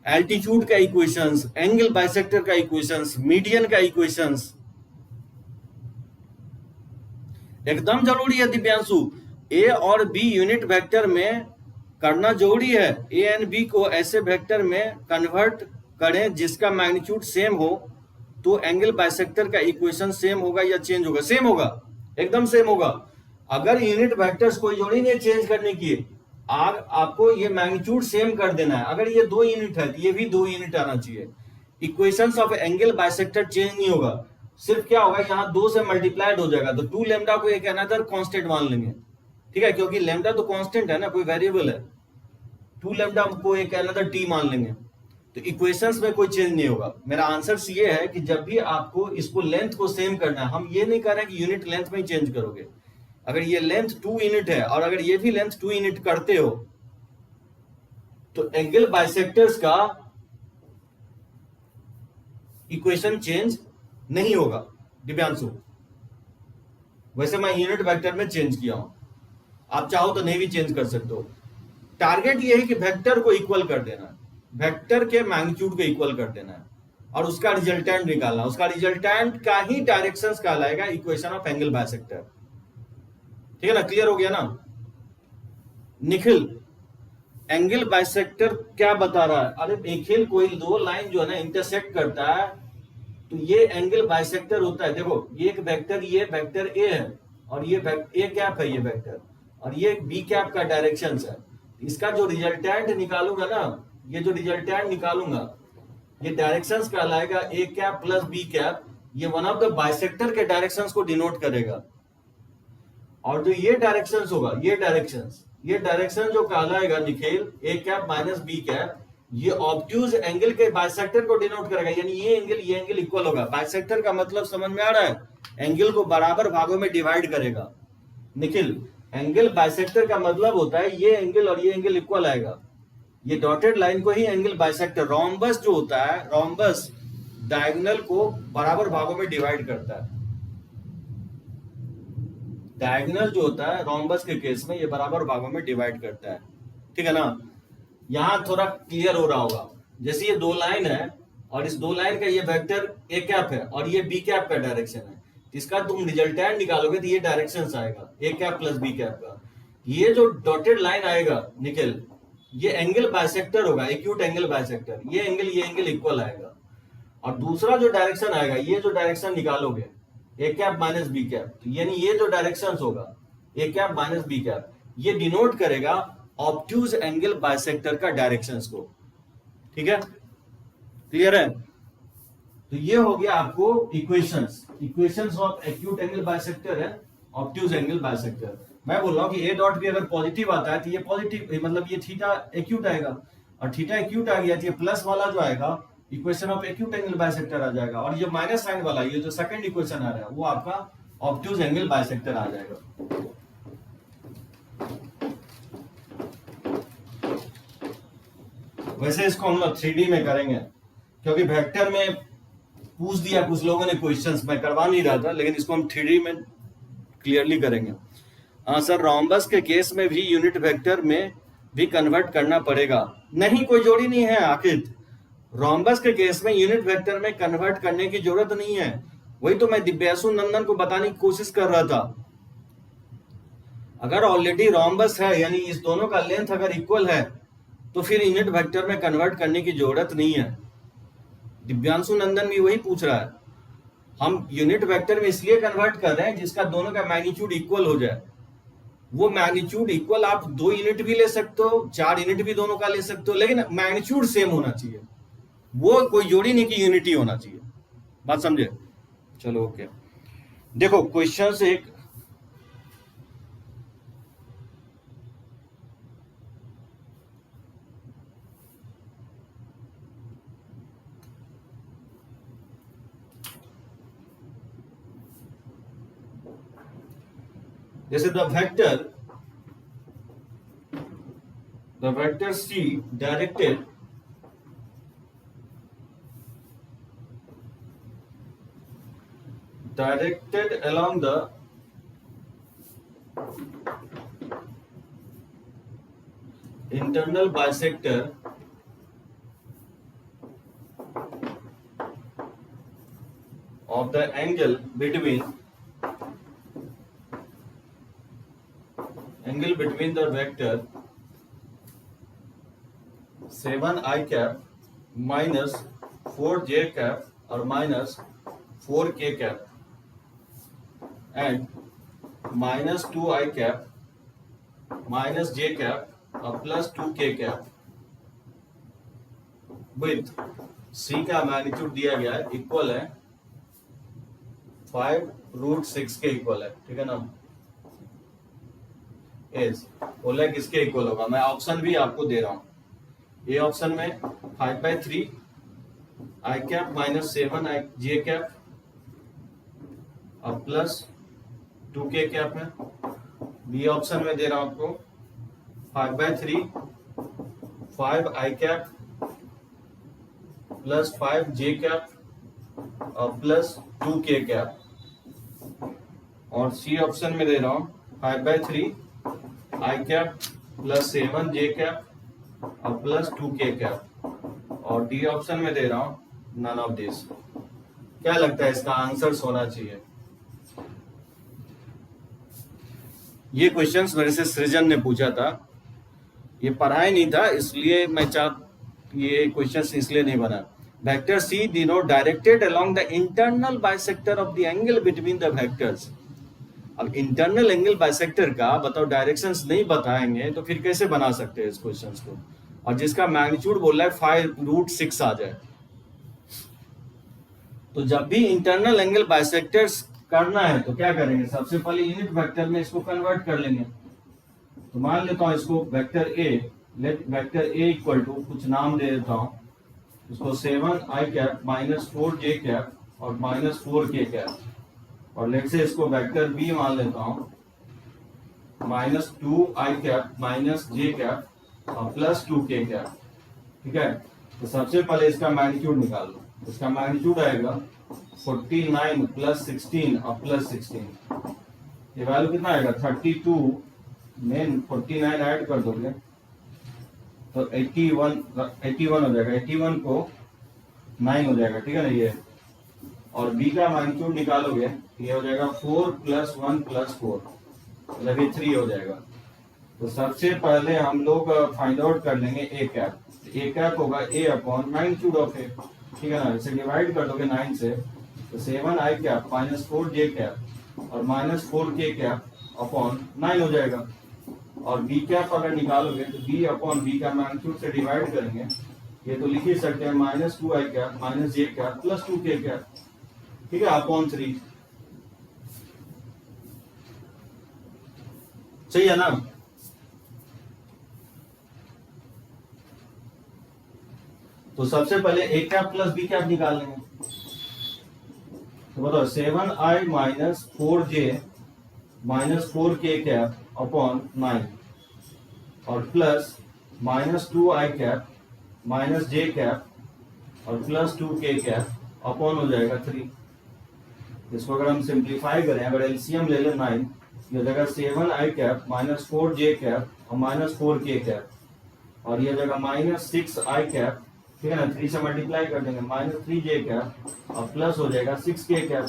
एल्टीट्यूड का इक्वेशंस, एंगल बाइसेक्टर का इक्वेशंस, मीडियन का इक्वेशंस एकदम जरूरी है दिव्यांशु। ए और बी यूनिट वेक्टर में करना जरूरी है, ए एंड बी को ऐसे वेक्टर में कन्वर्ट करें जिसका मैग्नीट्यूड सेम हो, तो एंगल बाइसेक्टर का इक्वेशन सेम होगा या चेंज होगा, सेम होगा, एकदम सेम होगा। अगर यूनिट वेक्टर्स कोई जोड़ी नहीं चेंज करने की, आपको ये मैग्नीट्यूड सेम कर देना है। अगर ये 2 यूनिट है तो ये भी 2 यूनिट आना चाहिए। Equations of angle bisector change नहीं होगा, सिर्फ क्या होगा यहाँ 2 से मल्टीप्लाइड हो जाएगा, तो 2 लैम्डा को एक अनदर कांस्टेंट मान लेंगे, ठीक है, क्योंकि लैम्डा तो कांस्टेंट है ना, कोई वेरिएबल है, 2 लैम्डा को एक अनदर टी मान लेंगे, तो इक्वेशंस में कोई चेंज नहीं होगा। मेरा आंसर ये है कि जब भी आपको इसको लेंथ को सेम करना है, हम ये नहीं कर रहे कि यूनिट लेंथ में ही चेंज करोगे। अगर ये लेंथ 2 यूनिट है और अगर ये भी लेंथ 2 यूनिट करते हो तो एंगल बाइसेक्टर्स का इक्वेशन चेंज नहीं होगा दिव्यांशु, वैसे मैं यूनिट वेक्टर में चेंज किया हूं, आप चाहो तो नहीं भी चेंज कर सकते हो। टारगेट ये है कि वेक्टर को इक्वल कर देना है, वेक्टर के मैग्नीट्यूड को इक्वल कर देना है और उसका रिजल्टेंट निकालना। उसका रिजल्टेंट का ही डायरेक्शंस कहलाएगा इक्वेशन ऑफ एंगल बाइसेक्टर। ठीक है ना, क्लियर हो गया ना। निखिल, एंगल बाइसेक्टर क्या बता रहा है? अरे निखिल, कोई दो लाइन जो है ना इंटरसेक्ट करता है तो ये एंगल बाइसेक्टर होता है। देखो ये एक वेक्टर, ये वेक्टर ए है और ये ए कैप है, ये वेक्टर, और ये बी कैप का डायरेक्शन है। इसका जो रिजल्टेंट निकालूंगा ना, ये जो रिजल्टेंट निकालूंगा ये डायरेक्शंस कहलाएगा ए कैप प्लस बी कैप। ये वन ऑफ द बाइसेक्टर के डायरेक्शंस को डिनोट करेगा। और जो ये डायरेक्शंस होगा, ये डायरेक्शन जो कहलाएगा निखिल ए कैप माइनस बी कैप, ये ऑब्ट्यूज एंगल के बाइसेक्टर को डिनोट करेगा। यानी ये एंगल इक्वल होगा। बाइसेक्टर का मतलब समझ में आ रहा है? एंगल को बराबर भागों में डिवाइड करेगा। निखिल, एंगल बाइसेक्टर का मतलब होता है ये एंगल और ये एंगल इक्वल आएगा। ये डॉटेड लाइन को ही एंगल बाइसेक्टर। रोम्बस जो होता है, रोम्बस डायगोनल को बराबर भागों में डिवाइड करता है। डायगोनल जो होता है रोम्बस के केस में ये बराबर भागों में डिवाइड करता है। ठीक है ना, यहां थोड़ा क्लियर हो रहा होगा। जैसे ये दो लाइन है और इस दो लाइन का ये वेक्टर ए कैप है और ये बी कैप का डायरेक्शन है, इसका तुम रिजल्टेंट निकालोगे तो ये डायरेक्शन आएगा ए कैप प्लस बी कैप का। ये जो डॉटेड लाइन आएगा निखिल, ये एंगल बाइसेक्टर होगा, एक्यूट एंगल बाइसेक्टर। ये एंगल इक्वल आएगा। और दूसरा जो डायरेक्शन आएगा, ये जो डायरेक्शन निकालोगे ए कैप माइनस बी कैप, तो यानी ये जो डायरेक्शन होगा A cap minus B cap, ये डिनोट करेगा ऑब्ट्यूज एंगल बाइसेक्टर का डायरेक्शंस को। ठीक है, क्लियर है? तो ये हो गया आपको equations of acute angle bisector है, ऑब्ट्यूज एंगल बाइसेक्टर। मैं बोल रहा हूं कि ए डॉट भी अगर पॉजिटिव आता है तो ये पॉजिटिव, मतलब ये थीटा एक्यूट आएगा, और थीटा एक्यूट आ गया तो ये प्लस वाला जो आएगा equation of acute angle bisector आ जाएगा, और ये माइनस साइन वाला, ये जो सेकंड इक्वेशन आ रहा है वो आपका ऑब्ट्यूज एंगल बाइसेक्टर आ जाएगा। वैसे इसको हम लोग 3D में करेंगे, क्योंकि वेक्टर में पूछ दिया कुछ लोगों ने क्वेश्चंस, मैं करवा नहीं रहा था, लेकिन इसको हम 3D में क्लियरली करेंगे। हाँ सर, रोम्बस के केस में भी यूनिट वेक्टर में भी कन्वर्ट करना पड़ेगा? नहीं, कोई जोड़ी नहीं है आखिर। रोम्बस के केस में यूनिट वेक्टर में कन्वर्ट करने की जरूरत नहीं है। वही तो मैं दिव्यासु नंदन को बताने की कोशिश कर रहा था। अगर ऑलरेडी रोम्बस है, यानी इस दोनों का लेंथ अगर इक्वल है, तो फिर यूनिट वेक्टर में कन्वर्ट करने की जरूरत नहीं है। दिव्यांशु नंदन भी वही पूछ रहा है। हम यूनिट वेक्टर में इसलिए कन्वर्ट कर रहे हैं जिसका दोनों का मैग्नीट्यूड इक्वल हो जाए। वो मैग्नीट्यूड इक्वल आप 2 यूनिट भी ले सकते हो, 4 यूनिट भी दोनों का ले सकते हो, लेकिन मैग्नीट्यूड सेम होना चाहिए। वो कोई जोड़ी नहीं कि यूनिटी होना चाहिए। बात समझे? चलो ओके। देखो क्वेश्चन से एक जैसे the vector C directed along the internal bisector of the angle between the vector 7i cap minus 4j cap or minus 4k cap and minus 2i cap minus j cap और plus 2k cap with c का मैग्नीट्यूड दिया गया है, इक्वल है 5√6 के इक्वल है। ठीक है ना, इज बोला किसके इक्वल होगा? मैं ऑप्शन भी आपको दे रहा हूं। ए ऑप्शन में 5/3 आई कैप माइनस 7 आई जे कैप और प्लस 2k कैप है। बी ऑप्शन में दे रहा हूं आपको 5/3 5 आई कैप प्लस 5 जे कैप और प्लस 2k कैप। और सी ऑप्शन में दे रहा हूँ 5/3 आई कैप प्लस 7 जे कैप और प्लस 2 के कैप, और डी ऑप्शन में दे रहा हूँ नन ऑफ दिस। क्या लगता है इसका आंसर होना चाहिए? ये क्वेश्चंस मेरे से सृजन ने पूछा था, ये पढ़ा ही नहीं था, इसलिए मैं ये क्वेश्चंस इसलिए नहीं बना। Vector c denote directed along the internal bisector of the angle between the vectors. अब इंटरनल एंगल बाइसेक्टर का बताओ डायरेक्शंस नहीं बताएंगे तो फिर कैसे बना सकते हैं इस क्वेश्चंस को? और जिसका मैग्नीट्यूड बोल रहा है 5√6 आ जाए। तो जब भी इंटरनल एंगल बाइसेक्टर्स करना है तो क्या करेंगे? सबसे पहले यूनिट वेक्टर में इसको कन्वर्ट कर लेंगे। तो मान लेता हूं इसको vector a, let vector a equal to कुछ नाम दे देता हूं इसको 7 i cap minus 4 J cap और माइनस 4 के कैप, और लेट से इसको वेक्टर बी मान लेता हूं माइनस 2 आई कैप माइनस जे कैप और प्लस 2 के कैप। ठीक है, तो सबसे पहले इसका मैग्नीट्यूड निकाल लो। इसका मैग्नीट्यूड आएगा 49 प्लस 16 और प्लस 16। ये वैल्यू कितना आएगा? 32 में 49 ऐड कर दोगे तो 81 हो जाएगा। 81 को 9 हो जाएगा। ठीक है ना ये, और बी का मैग्नीट्यूड निकालोगे ये हो जाएगा 4 प्लस 1 प्लस 4, मतलब ये 3 हो जाएगा। तो सबसे पहले हम लोग फाइंड आउट कर लेंगे ए कैप। ए कैप होगा ए अपॉन मैग्नीट्यूड ऑफ ए। ठीक है ना, इसे डिवाइड कर दोगे 9 से तो 7 i cap minus 4 J cap और माइनस 4 के कैप अपॉन 9 हो जाएगा। और बी कैप अगर निकालोगे तो बी अपॉन बी का मैग्नीट्यूड से डिवाइड करेंगे, ये तो लिख ही सकते हैं माइनस 2 आई cap minus J cap plus 2 के कैप। ठीक है, अपॉन 3। सही है ना? तो सबसे पहले ए कैप प्लस बी कैप निकाल लेंगे। तो बताओ 7 आई माइनस 4 जे माइनस 4 के कैप अपॉन 9 और प्लस माइनस 2 आई कैप माइनस जे कैप और प्लस 2 के कैप अपॉन हो जाएगा 3। इसको अगर हम सिंप्लीफाई करें, अगर एलसीएम ले लें 9, ये हो जाएगा 7 i cap minus 4 J cap और माइनस 4 के कैप, और ये हो जाएगा माइनस 6 आई कैप। ठीक है ना, 3 से मल्टीप्लाई कर देंगे माइनस 3 जे कैप और प्लस हो जाएगा 6 के कैप।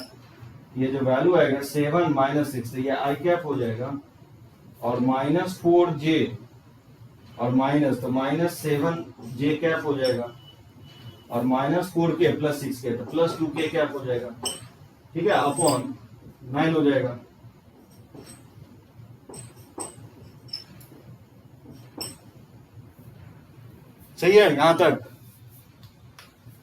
ये जो वैल्यू आएगा 7 माइनस 6, ये आई कैप हो जाएगा, और माइनस 4 जे और माइनस, तो माइनस 7 जे कैप हो जाएगा, और माइनस 4 के प्लस 6 के तो प्लस 2 के कैप हो जाएगा। ठीक है, अपॉन 9 हो जाएगा। सही है यहां तक?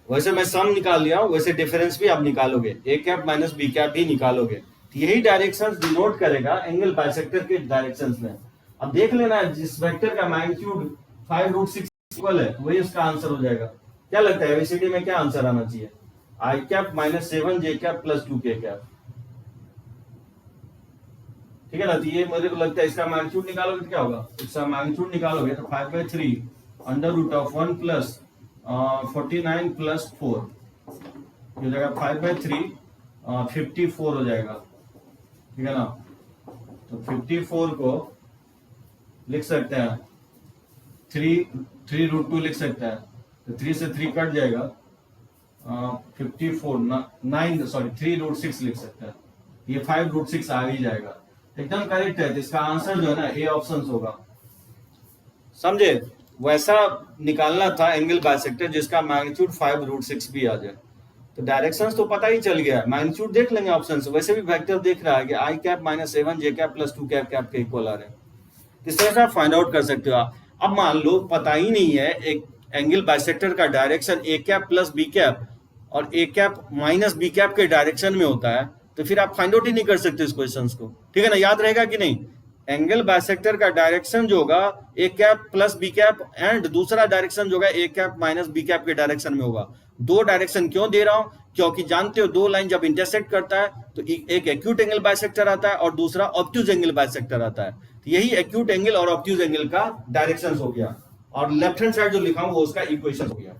वैसे मैं सम निकाल लिया हूं, वैसे डिफरेंस भी आप निकालोगे, ए कैप माइनस बी कैप भी निकालोगे। तो यही डायरेक्शंस डिनोट करेगा एंगल बाइसेक्टर के डायरेक्शंस में। अब देख लेना जिस वेक्टर का मैग्नीट्यूड 5√6 इक्वल है वही उसका आंसर हो जाएगा। क्या लगता है एबीसीडी में क्या आंसर आना चाहिए? आई कैप माइनस 7 जे कैप प्लस 2 के कैप। ठीक है ना, तो ये मुझे को लगता है इसका मैग्नीट्यूड निकालोगे तो क्या होगा? इसका मैग्नीट्यूड निकालोगे तो 5/3 under root of 1 plus 49 plus 4 हो जाएगा 5/3 54 हो जाएगा। ठीक है ना, तो 54 को लिख सकते हैं 3√2 लिख सकते हैं, तो 3 से 3 कट जाएगा 54 9 सॉरी 3√6 लिख सकते हैं, ये 5√6 आ ही जाएगा। एकदम करेक्ट है, तो इसका आंसर जो है ना ए ऑप्शन होगा। समझे? वैसा निकालना था एंगल बाइसेक्टर जिसका मैग्नीट्यूड 5√6 भी आ जाए। तो डायरेक्शंस तो पता ही चल गया, मैग्नीट्यूड देख लेंगे ऑप्शन से। वैसे भी वेक्टर देख रहा है कि आई कैप माइनस 7 जे कैप प्लस 2 कैप के इक्वल आ रहे हैं। इस तरह से आप फाइंड आउट कर सकते हो। अब मान लो पता ही नहीं है एक एंगल बाइसेक्टर का डायरेक्शन ए कैप प्लस बी कैप और ए कैप माइनस बी कैप के डायरेक्शन में होता है, तो फिर आप फाइंड आउट ही नहीं कर सकते इस क्वेश्चन को। ठीक है ना, याद रहेगा कि नहीं? एंगल बाइसेक्टर का डायरेक्शन जो होगा A cap plus B cap, and दूसरा डायरेक्शन जो होगा A cap minus B cap के डायरेक्शन में होगा। दो डायरेक्शन क्यों दे रहा हूं? क्योंकि जानते हो दो लाइन जब इंटरसेक्ट करता है तो एक एक्यूट एंगल बाइसेक्टर आता है और दूसरा ऑब्ट्यूज एंगल बाइसेक्टर आता है। तो यही एक्यूट एंगल और ऑब्ट्यूज एंगल का डायरेक्शन हो गया, और लेफ्ट हैंड साइड जो लिखा हूं वो उसका इक्वेशन हो गया।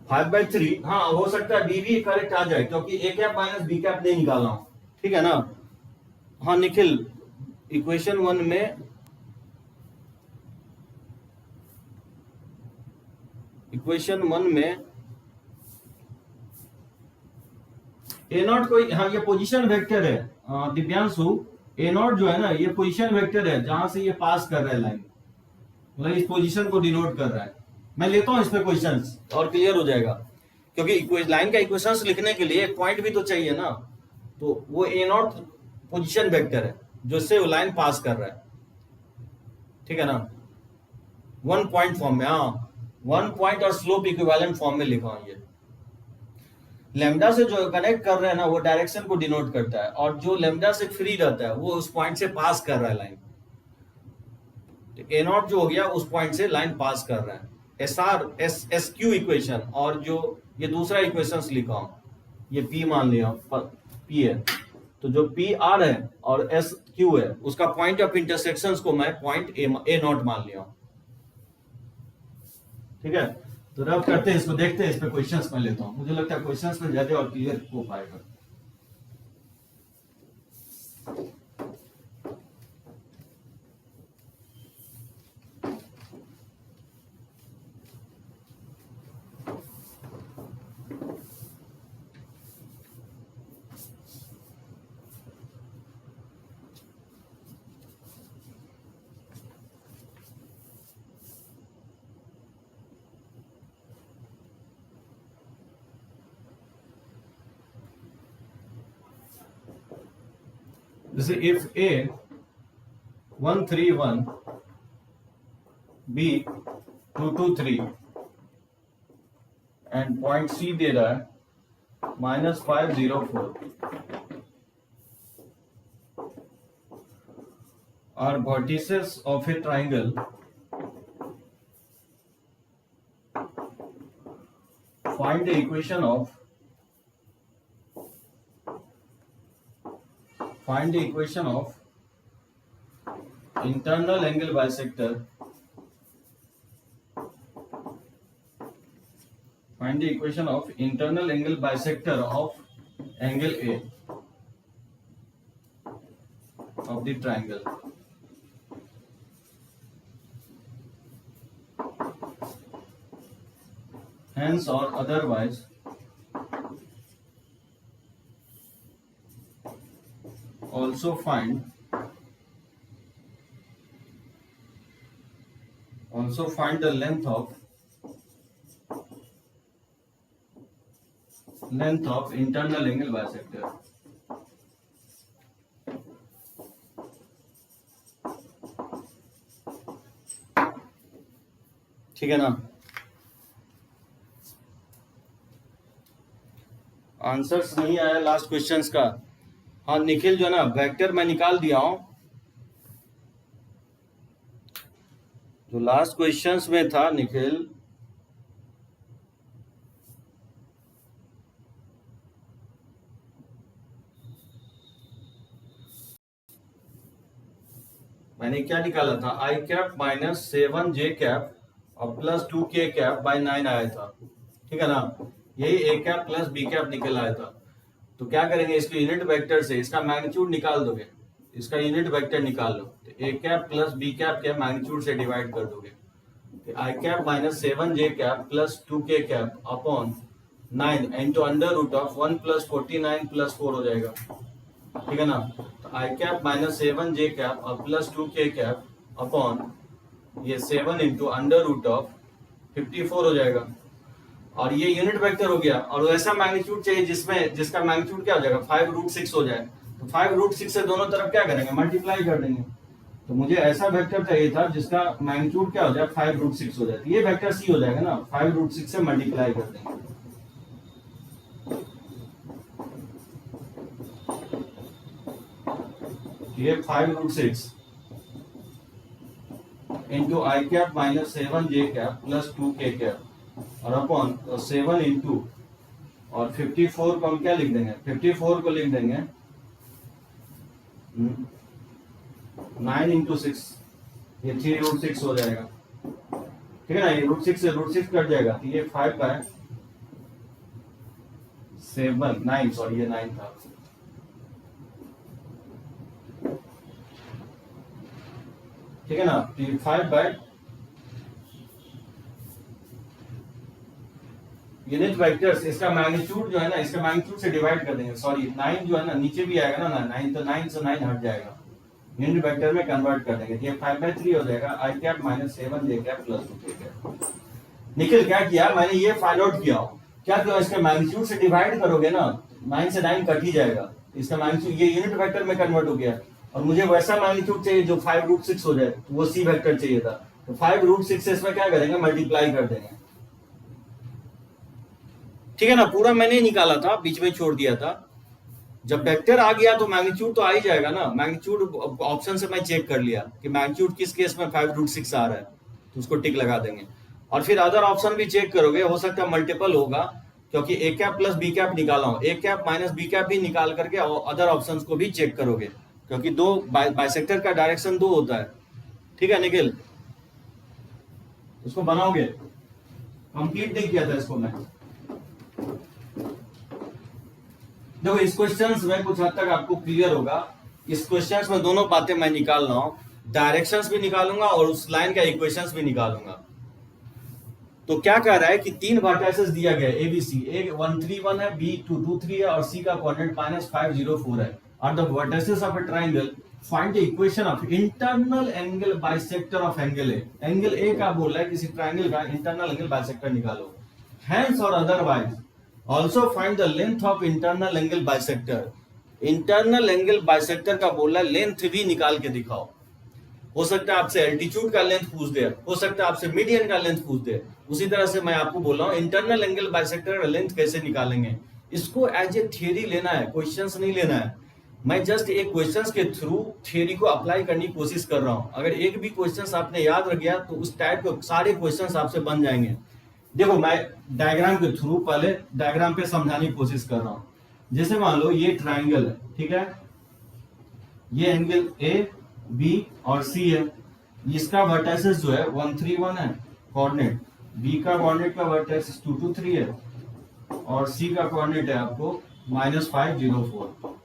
5/3, हाँ हो सकता है बी भी करेक्ट आ जाए क्योंकि ए कैप माइनस बी कैप नहीं निकाला हूं, ठीक है ना। हाँ निखिल, इक्वेशन वन में ए नॉट कोई, हाँ ये पोजीशन वेक्टर है दिव्यांशु। ए नॉट जो है ना ये पोजीशन वेक्टर है जहां से ये पास कर रहा है लाइन, मतलब इस पोजीशन को डिनोट कर रहा है। मैं लेता हूं इस पे क्वेश्चंस और क्लियर हो जाएगा, क्योंकि लाइन का इक्वेशंस लिखने के लिए एक पॉइंट भी तो चाहिए ना। तो वो ए नॉट पोजीशन वेक्टर है जो इससे लाइन पास कर रहा है, ठीक है ना। वन पॉइंट फॉर्म में, हाँ वन पॉइंट और स्लोप इक्विवेलेंट फॉर्म में लिखा हूं। ये लेमडा से जो कनेक्ट कर रहे हैं ना वो डायरेक्शन को डिनोट करता है, और जो लेमडा से फ्री रहता है वो उस पॉइंट से पास कर रहा है लाइन। ए नॉट जो हो गया उस पॉइंट से लाइन पास कर रहा है। एस क्यू इक्वेशन, और जो ये दूसरा इक्वेशन लिखा हूं ये पी मान लिया, पी है, तो जो पी आर है और एस क्यू है उसका पॉइंट ऑफ इंटरसेक्शन को मैं पॉइंट ए नॉट मान लिया, ठीक है। तो रब करते हैं इसको, देखते हैं इस पे क्वेश्चंस में लेता हूं, मुझे लगता है क्वेश्चंस में ज्यादा और क्लियर हो पाएगा। जैसे if A 131 B 223 and point C दे रहा है -504 are vertices of a triangle, find the equation of internal angle bisector, find the equation of internal angle bisector of angle A of the triangle. Hence or otherwise also find the length of internal angle bisector. ठीक है ना। आंसर्स नहीं आया लास्ट क्वेश्चंस का। हाँ निखिल जो है ना वेक्टर मैं निकाल दिया हूं, जो लास्ट क्वेश्चंस में था निखिल, मैंने क्या निकाला था, आई कैप -7j और +2k/9 आया था, ठीक है ना। यही a cap plus b cap निकल आया था। तो क्या करेंगे, इसके यूनिट वेक्टर से इसका मैग्नीट्यूड निकाल दोगे, इसका यूनिट वेक्टर निकाल लो, तो a cap plus b cap के मैग्नीट्यूड से डिवाइड कर दोगे, तो I cap -7j plus 2k upon 9 into √1 + 49 + 4 हो जाएगा, ठीक है ना। तो आई कैप -7j और प्लस 2k अपॉन ये 7 इंटू √54 हो जाएगा, और ये यूनिट वेक्टर हो गया। और ऐसा मैग्नीट्यूड चाहिए जिसका मैग्नीट्यूड क्या हो जाएगा 5√6 हो जाए, तो 5√6 से दोनों तरफ क्या करेंगे, मल्टीप्लाई कर देंगे। तो मुझे ऐसा वेक्टर चाहिए था जिसका मैग्नीट्यूड क्या हो जाए 5√6 हो जाए, तो ये वेक्टर सी हो जाएगा ना, 5√6 से मल्टीप्लाई कर देंगे। ये 5√6 इंटू आई कैप -7j प्लस 2k और अपॉन 7 इंटू और 54 को हम क्या लिख देंगे, 54 को लिख देंगे 9 इंटू 6, ये 3√6 हो जाएगा, ठीक है ना। ये √6 से √6 कट जाएगा, तो ये 5 7 9, सॉरी ये 9 था। ठीक है ना, 5 बाय यूनिट वेक्टर्स, इसका मैग्नीट्यूड जो है ना, इसका मैग्नीट्यूड से डिवाइड कर देंगे। सॉरी 9 जो है ना नीचे भी आएगा ना 9, तो 9 से 9 हट जाएगा, यूनिट वेक्टर में कन्वर्ट कर देंगे। ये 5/3 हो जाएगा i cap minus 7 j cap plus 2 k cap. Nikhil क्या किया मैंने, ये फाइंड आउट किया क्या किया, इसका मैग्नीट्यूड से डिवाइड करोगे ना 9 से 9 कट ही जाएगा, इसका मैग्नीट्यूड ये यूनिट वेक्टर में कन्वर्ट हो गया। और मुझे वैसा मैग्नीट्यूड चाहिए जो 5√6 हो जाए, तो वो c वेक्टर चाहिए था, तो 5√6 से इसमें क्या करेंगे, मल्टीप्लाई कर देंगे। ठीक है ना, पूरा मैंने निकाला था, बीच में छोड़ दिया था। जब वेक्टर आ गया तो मैग्नीट्यूड तो आ ही जाएगा ना। मैग्नीट्यूड ऑप्शन से मैं चेक कर लिया कि मैग्नीट्यूड किस केस में 5√6 आ रहा है, तो उसको टिक लगा देंगे। और फिर अदर ऑप्शन भी चेक करोगे, हो सकता है मल्टीपल होगा, क्योंकि ए कैप प्लस बी कैप निकाला हूं, ए कैप माइनस बी कैप भी निकाल करके अदर ऑप्शंस को भी चेक करोगे, क्योंकि दो बाइसेक्टर का डायरेक्शन 2 होता है। ठीक है निखिल, उसको बनाओगे, कंप्लीट नहीं किया था इसको मैं। देखो इस क्वेश्चंस में कुछ हद तक आपको क्लियर होगा। इस क्वेश्चंस में दोनों बातें मैं निकाल रहा हूं, डायरेक्शंस भी निकालूंगा और उस लाइन का इक्वेशंस भी निकालूंगा। तो क्या कह रहा है कि 3 वर्टिसेस दिया गया है एबीसी, एक 1 3 1 है, बी 2 2 3 है और सी का कोऑर्डिनेट -5 0 4 है। और the vertices of a triangle, find the equation of internal angle bisector of angle A. Angle A का बोल रहा है किसी ट्रायंगल का इंटरनल एंगल बाइसेक्टर निकालो। हेंस और otherwise also find the length of internal angle bisector. Internal angle bisector का बोल रहा है लेंथ भी निकाल के दिखाओ। हो सकता है आपसे एल्टीट्यूड का लेंथ पूछ दे, हो सकता है आपसे मीडियन का लेंथ पूछ दे। उसी तरह से मैं आपको बोल रहा हूँ इंटरनल एंगल बाइसेक्टर का लेंथ कैसे निकालेंगे, इसको एज ए थियरी लेना है, क्वेश्चंस नहीं लेना है। मैं जस्ट एक क्वेश्चंस के थ्रू थियरी को अप्लाई करने की कोशिश कर रहा हूँ। अगर एक भी क्वेश्चंस आपने याद रख गया तो उस टाइप के सारे क्वेश्चंस आपसे बन जाएंगे। देखो मैं डायग्राम के थ्रू पहले डायग्राम पे समझाने की कोशिश कर रहा हूँ। जैसे मान लो ये ट्राइंगल है, ठीक है, ये एंगल ए बी और सी है, इसका वर्टिसेस जो है 1 3 1 है कोऑर्डिनेट, बी का कोऑर्डिनेट का वर्टिसेस 2 2 3 है और सी का कोऑर्डिनेट है आपको -5 0 4।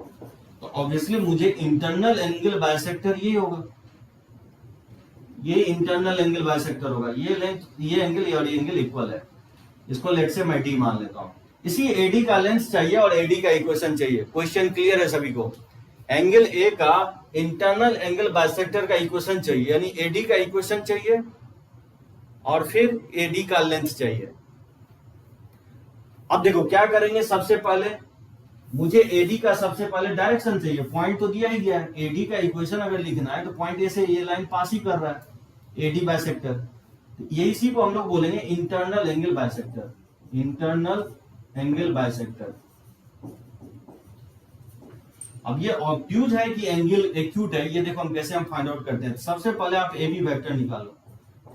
तो ऑब्वियसली मुझे इंटरनल एंगल बाइसेक्टर ये होगा, ये इंटरनल एंगल बाइसेक्टर होगा। ये लेंथ, ये एंगल और ये एंगल इक्वल है, इसको लेट से मैं डी मान लेता हूं। इसी एडी का लेंथ चाहिए और एडी का इक्वेशन चाहिए। क्वेश्चन क्लियर है सभी को? एंगल ए का इंटरनल एंगल बाइसेक्टर का इक्वेशन चाहिए, यानी एडी का इक्वेशन चाहिए और फिर एडी का लेंथ चाहिए। अब देखो क्या करेंगे, सबसे पहले मुझे एडी का सबसे पहले डायरेक्शन चाहिए, पॉइंट तो दिया ही गया है। एडी का इक्वेशन अगर लिखना है तो पॉइंट ए से ये लाइन पास ही कर रहा है, एडी बाइसेक्टर। ये इसी को हम लोग बोलेंगे internal angle bisector, internal angle bisector. अब ये ऑब्ट्यूज है कि एंगल एक्यूट है, ये देखो हम कैसे हम फाइंड आउट करते हैं। सबसे पहले आप ए बी वेक्टर निकालो।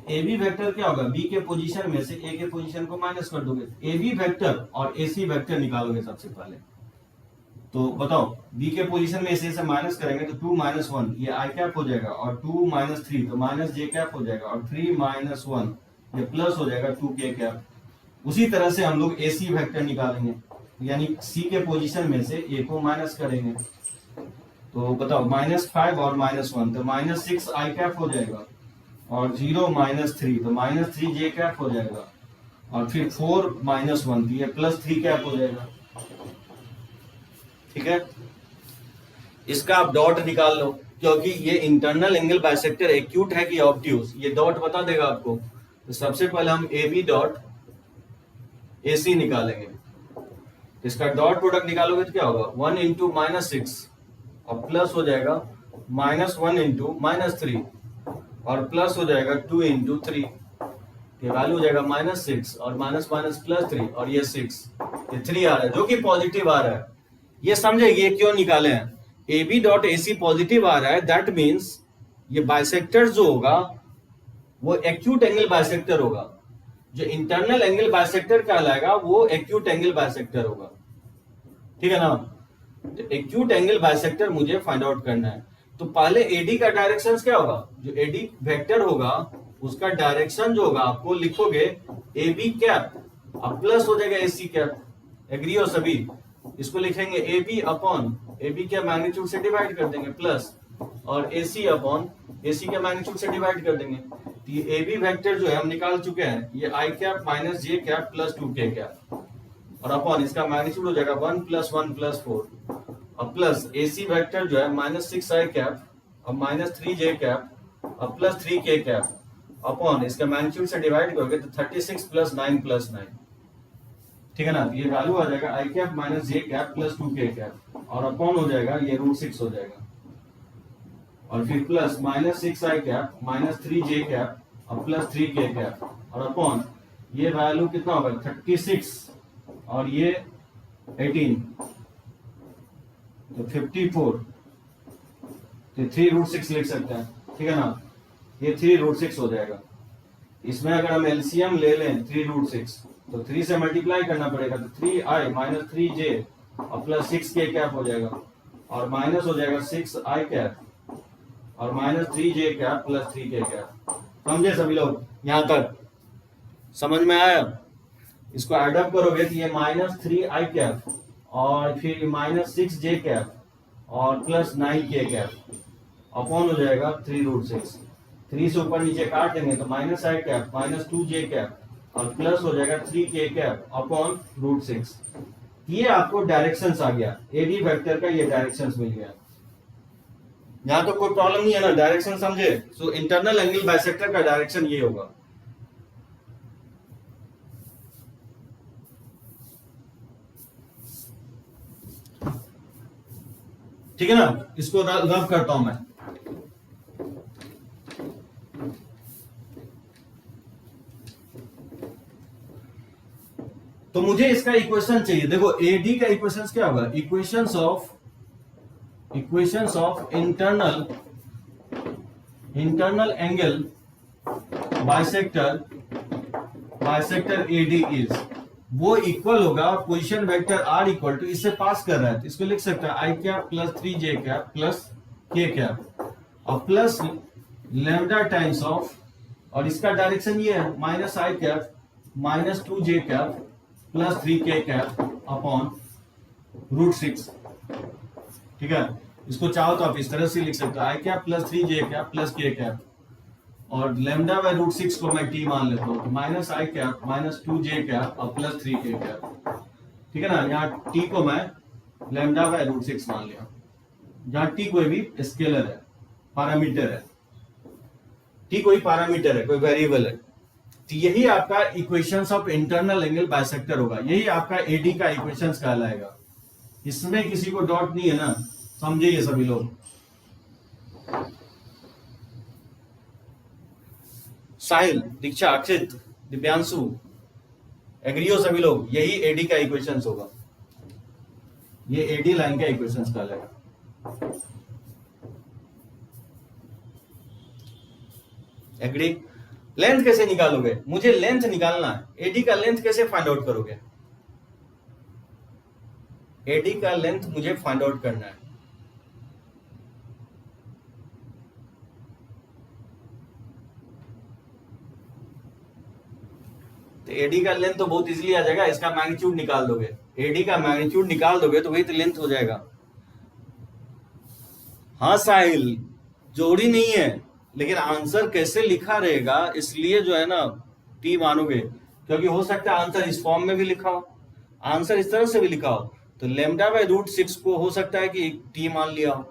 ए बी वेक्टर क्या होगा, बी के पोजीशन में से ए के पोजीशन को माइनस कर दोगे, ए बी वेक्टर और ए सी वेक्टर निकालोगे सबसे पहले। तो बताओ बी के पोजीशन में से माइनस करेंगे तो 2 - 1 ये आई कैप हो जाएगा और 2 - 3 तो माइनस जे कैप हो जाएगा और 3 - 1 ये प्लस हो जाएगा 2 के कैप। उसी तरह से हम लोग ए सी वेक्टर निकालेंगे, यानी सी के पोजीशन में से ए को माइनस करेंगे। तो बताओ -5 और -1 तो -6 आई कैप हो जाएगा और 0 - 3 तो -3 जे कैप हो जाएगा और फिर 4 - 1 तो ये +3 कैप हो जाएगा। ठीक है, इसका आप डॉट निकाल लो, क्योंकि ये इंटरनल एंगल बाइसेक्टर एक्यूट है कि ऑब्ट्यूज, ये डॉट बता देगा आपको। तो सबसे पहले हम ए बी डॉट ए सी निकालेंगे। इसका डॉट प्रोडक्ट निकालोगे तो क्या होगा, 1 × -6 और प्लस हो जाएगा -1 × -3 और प्लस हो जाएगा 2 × 3, ये वैल्यू हो जाएगा -6 और माइनस +3 और ये 6, ये 3 आ रहा है जो कि पॉजिटिव आ रहा है। ये समझे ये क्यों निकाले हैं, A B dot A C positive आ रहा है, दैट मीन्स ये बाइसेक्टर जो होगा वो एक्यूट एंगल बाइसेक्टर होगा। जो इंटरनल एंगल बाइसेक्टर कहलाएगा वो एक्यूट एंगल बाइसेक्टर होगा। ठीक है ना, तो एक्यूट एंगल बाइसेक्टर मुझे फाइंड आउट करना है। तो पहले एडी का डायरेक्शन क्या होगा, जो एडी वेक्टर होगा उसका डायरेक्शन जो होगा आपको लिखोगे ए बी कैप और प्लस हो जाएगा ए सी कैप। एग्री हो सभी? इसको लिखेंगे a b upon a b के मैग्नीट्यूड से डिवाइड कर देंगे प्लस, और ए सी अपॉन ए सी के मैग्नीट्यूड से डिवाइड कर देंगे। तो ये ए बी वेक्टर जो है हम निकाल चुके हैं, ये आई cap minus J cap plus 2k cap, और अपॉन इसका मैग्नीट्यूड हो जाएगा 1 + 1 + 4, और प्लस ए सी वेक्टर जो है -6i कैप और -3j कैप और प्लस 3k कैप, अपॉन इसका मैग्नीट्यूड से डिवाइड करोगे तो 36 + 9 + 9, ठीक है ना। ये वैल्यू आ जाएगा I cap minus J cap plus 2k cap, और अपॉन हो जाएगा ये √6 हो जाएगा, और फिर plus -6i cap -3j cap और प्लस 3k कैप, और अपॉन ये वैल्यू कितना होगा 36 और ये 18 तो 54, तो 3√6 लिख सकते हैं, ठीक है ना। ये 3√6 हो जाएगा। इसमें अगर हम एलसीएम ले लें 3√6 तो 3 से मल्टीप्लाई करना पड़ेगा, तो 3i माइनस 3j और प्लस 6k कैप हो जाएगा, और माइनस हो जाएगा 6i कैप और minus 3j cap plus 3k cap. समझे सभी लोग? यहां तक समझ में आया? इसको एडअप करोगे तो ये -3i कैप और फिर -6j कैप और प्लस 9k कैप, अपॉन हो जाएगा 3√6। 3 से ऊपर नीचे काट देंगे तो -i कैप -2j कैप और प्लस हो जाएगा 3k कैप अपॉन √6। ये आपको डायरेक्शंस आ गया, एडी वेक्टर का ये डायरेक्शंस मिल गया। यहां तो कोई प्रॉब्लम नहीं है ना, डायरेक्शन समझे? सो इंटरनल एंगल बाइसेक्टर का डायरेक्शन ये होगा। ठीक है ना, इसको रब करता हूं मैं। तो मुझे इसका इक्वेशन चाहिए। देखो एडी का इक्वेशंस क्या होगा? Equations of internal angle bisector AD is, वो इक्वल होगा position vector are equal to, इससे पास कर रहा है तो इसको लिख सकता है I cap plus 3j cap plus k cap और प्लस लैम्डा टाइम्स ऑफ, और इसका डायरेक्शन ये है -i cap -2j cap plus 3k cap upon √6। ठीक है, इसको चाहो तो आप इस तरह से लिख सकते हो, I cap plus 3j cap plus k cap, और लैम्डा बाय √6 को मैं t मान लेता हूँ, -i कैप -2j कैप और प्लस 3k कैप। ठीक है ना, यहाँ t को मैं लैम्डा बाय √6 मान लिया, जहाँ t कोई भी स्केलर है, पैरामीटर है, t कोई पैरामीटर है, कोई वेरिएबल है। तो यही आपका equations of internal angle bisector होगा, यही आपका एडी का इक्वेशंस कहलाएगा। इसमें किसी को डॉट नहीं है ना, समझे ये सभी लोग? साहिल, दीक्षा, अक्षित, दिव्यांशु, एग्री हो सभी लोग? यही एडी का इक्वेशंस होगा, ये एडी लाइन का इक्वेशंस कहलाएगा। एग्री? लेंथ कैसे निकालोगे? मुझे लेंथ निकालना है, एडी का लेंथ कैसे फाइंड आउट करोगे? एडी का लेंथ मुझे फाइंड आउट करना है। तो एडी का लेंथ तो बहुत इजीली आ जाएगा, इसका मैग्नीट्यूड निकाल दोगे, एडी का मैग्नीट्यूड निकाल दोगे तो वही तो लेंथ हो जाएगा। हाँ साहिल, जोड़ी नहीं है, लेकिन आंसर कैसे लिखा रहेगा इसलिए जो है ना टी मानोगे, क्योंकि हो सकता है आंसर इस फॉर्म में भी लिखा हो, आंसर इस तरह से भी लिखा हो, तो लैम्डा बाय √6 को हो सकता है कि टी मान लिया हो,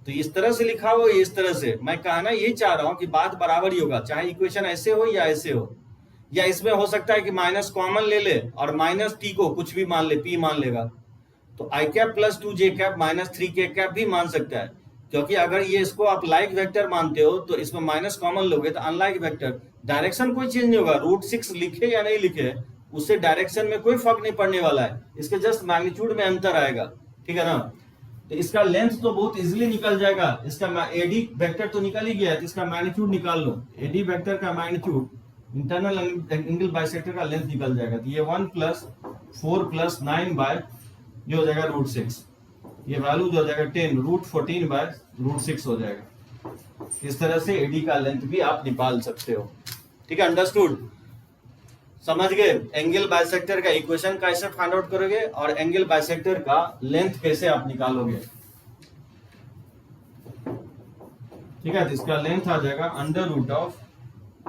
तो इस तरह से लिखा हो, इस तरह से। मैं कहना ये चाह रहा हूं कि बात बराबर ही होगा, चाहे इक्वेशन ऐसे हो या ऐसे हो, या इसमें हो सकता है कि माइनस कॉमन ले ले और माइनस टी को कुछ भी मान ले, पी मान लेगा, तो I cap plus 2j cap -3k cap भी मान सकता है, क्योंकि अगर ये इसको आप लाइक वेक्टर मानते हो तो इसमें माइनस कॉमन लोगे तो अनलाइक वेक्टर, डायरेक्शन कोई चेंज नहीं होगा, √6 लिखे या नहीं लिखे उससे डायरेक्शन में कोई फर्क नहीं पड़ने वाला है, इसके जस्ट मैग्नीट्यूड में अंतर आएगा। ठीक है ना, तो इसका लेंथ तो बहुत इजीली निकल जाएगा, इसका एडी वेक्टर तो निकल ही गया है, तो इसका मैग्नीट्यूड निकाल लो, एडी वेक्टर का मैग्नीट्यूड इंटरनल एंगल बाइसेक्टर का लेंथ निकल जाएगा, तो ये 1 + 4 + 9 बाय ये हो जाएगा √6, ये वैल्यू जो हो जाएगा 10 √14 बाय √6 हो जाएगा। इस तरह से एडी का लेंथ भी आप निकाल सकते हो। ठीक है, अंडरस्टूड? समझ गए? एंगल बाइसेक्टर का इक्वेशन कैसे फाइंड आउट करोगे और एंगल बाइसेक्टर का लेंथ कैसे आप निकालोगे। ठीक है, तो इसका लेंथ आ जाएगा अंडर रूट ऑफ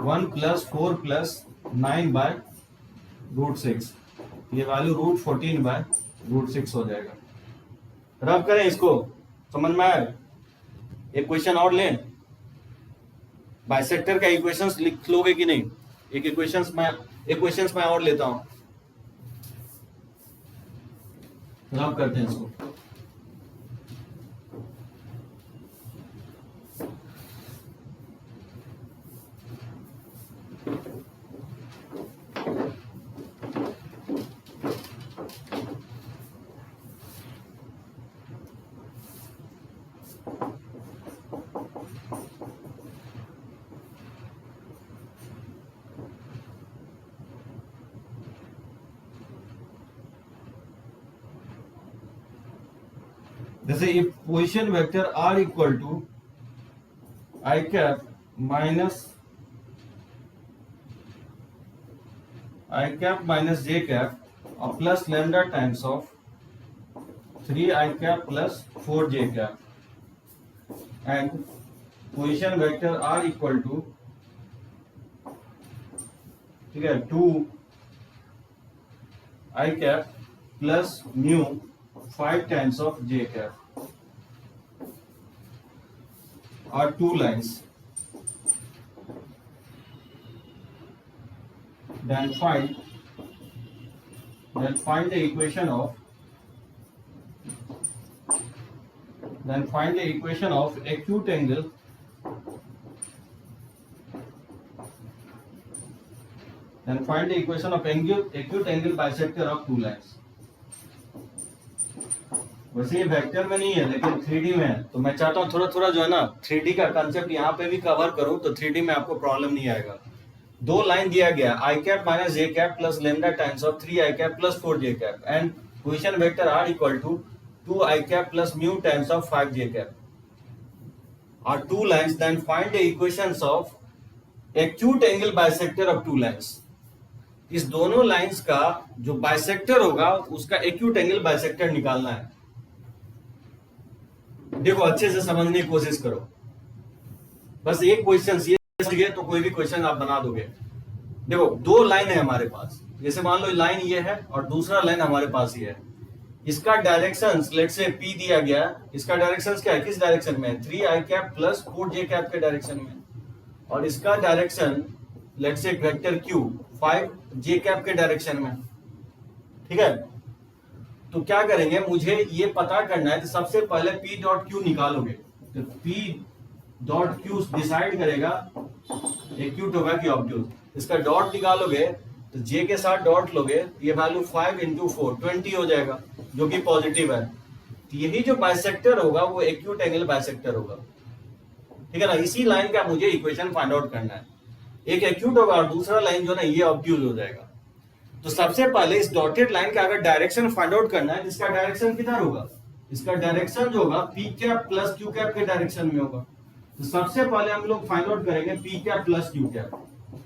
1 + 4 + 9/√6, ये वैल्यू √14/√6 हो जाएगा। रब करें इसको, समझ में आया? एक क्वेश्चन और लें, बाइसेक्टर का इक्वेशंस लिख लोगे कि नहीं? एक क्वेश्चंस मैं और लेता हूं, रब करते हैं इसको। जैसे if position vector r equal to I cap minus j cap plus lambda times of 3 I cap plus 4 j cap and position vector r equal to, ठीक है, 2 I cap plus mu 5 times of j cap are two lines, then find the equation of acute angle bisector of two lines। वैसे ये वेक्टर में नहीं है लेकिन 3D में है, तो मैं चाहता हूँ थोड़ा थोड़ा जो है ना 3D का कंसेप्ट यहाँ पे भी कवर करूँ, तो 3D में आपको प्रॉब्लम नहीं आएगा। दो लाइन दिया गया I cap minus j cap plus lambda times of 3 I cap plus 4 j cap and position vector r equal to 2 I cap plus mu times of 5 j cap are two lines, then find the equations of acute angle bisector of two lines। इस दोनों लाइंस का जो बाइसेक्टर होगा उसका एक्यूट एंगल बाइसेक्टर निकालना है। देखो अच्छे से समझने की कोशिश करो, बस एक क्वेश्चन ये समझ तो कोई भी क्वेश्चन आप बना दोगे। देखो दो लाइन है हमारे पास, जैसे मान लो लाइन ये है और दूसरा लाइन हमारे पास ये है। इसका डायरेक्शन लेट्स से P दिया गया, इसका डायरेक्शन क्या है, किस डायरेक्शन में? 3 I cap plus 4 j cap के डायरेक्शन में, और इसका direction let's say vector Q 5 j cap के डायरेक्शन में। ठीक है, तो क्या करेंगे, मुझे ये पता करना है, तो सबसे पहले P डॉट Q निकालोगे, तो P डॉट Q डिसाइड करेगा एक्यूट होगा कि ऑब्ट्यूज। इसका डॉट निकालोगे तो J के साथ डॉट लोगे, ये वैल्यू 5 × 4 20 हो जाएगा, जो कि पॉजिटिव है। तो यही जो बाइसेक्टर होगा वो एक्यूट एंगल बाइसेक्टर होगा। ठीक है ना, इसी लाइन का मुझे इक्वेशन फाइंड आउट करना है। एक एक्यूट होगा और दूसरा लाइन जो ना ये ऑब्ट्यूज हो जाएगा। तो सबसे पहले इस डॉटेड लाइन का अगर डायरेक्शन फाइंड आउट करना है, इसका डायरेक्शन किधर होगा? इसका डायरेक्शन जो होगा P cap plus Q cap के डायरेक्शन में होगा। तो सबसे पहले हम लोग फाइंड आउट करेंगे P cap plus Q cap.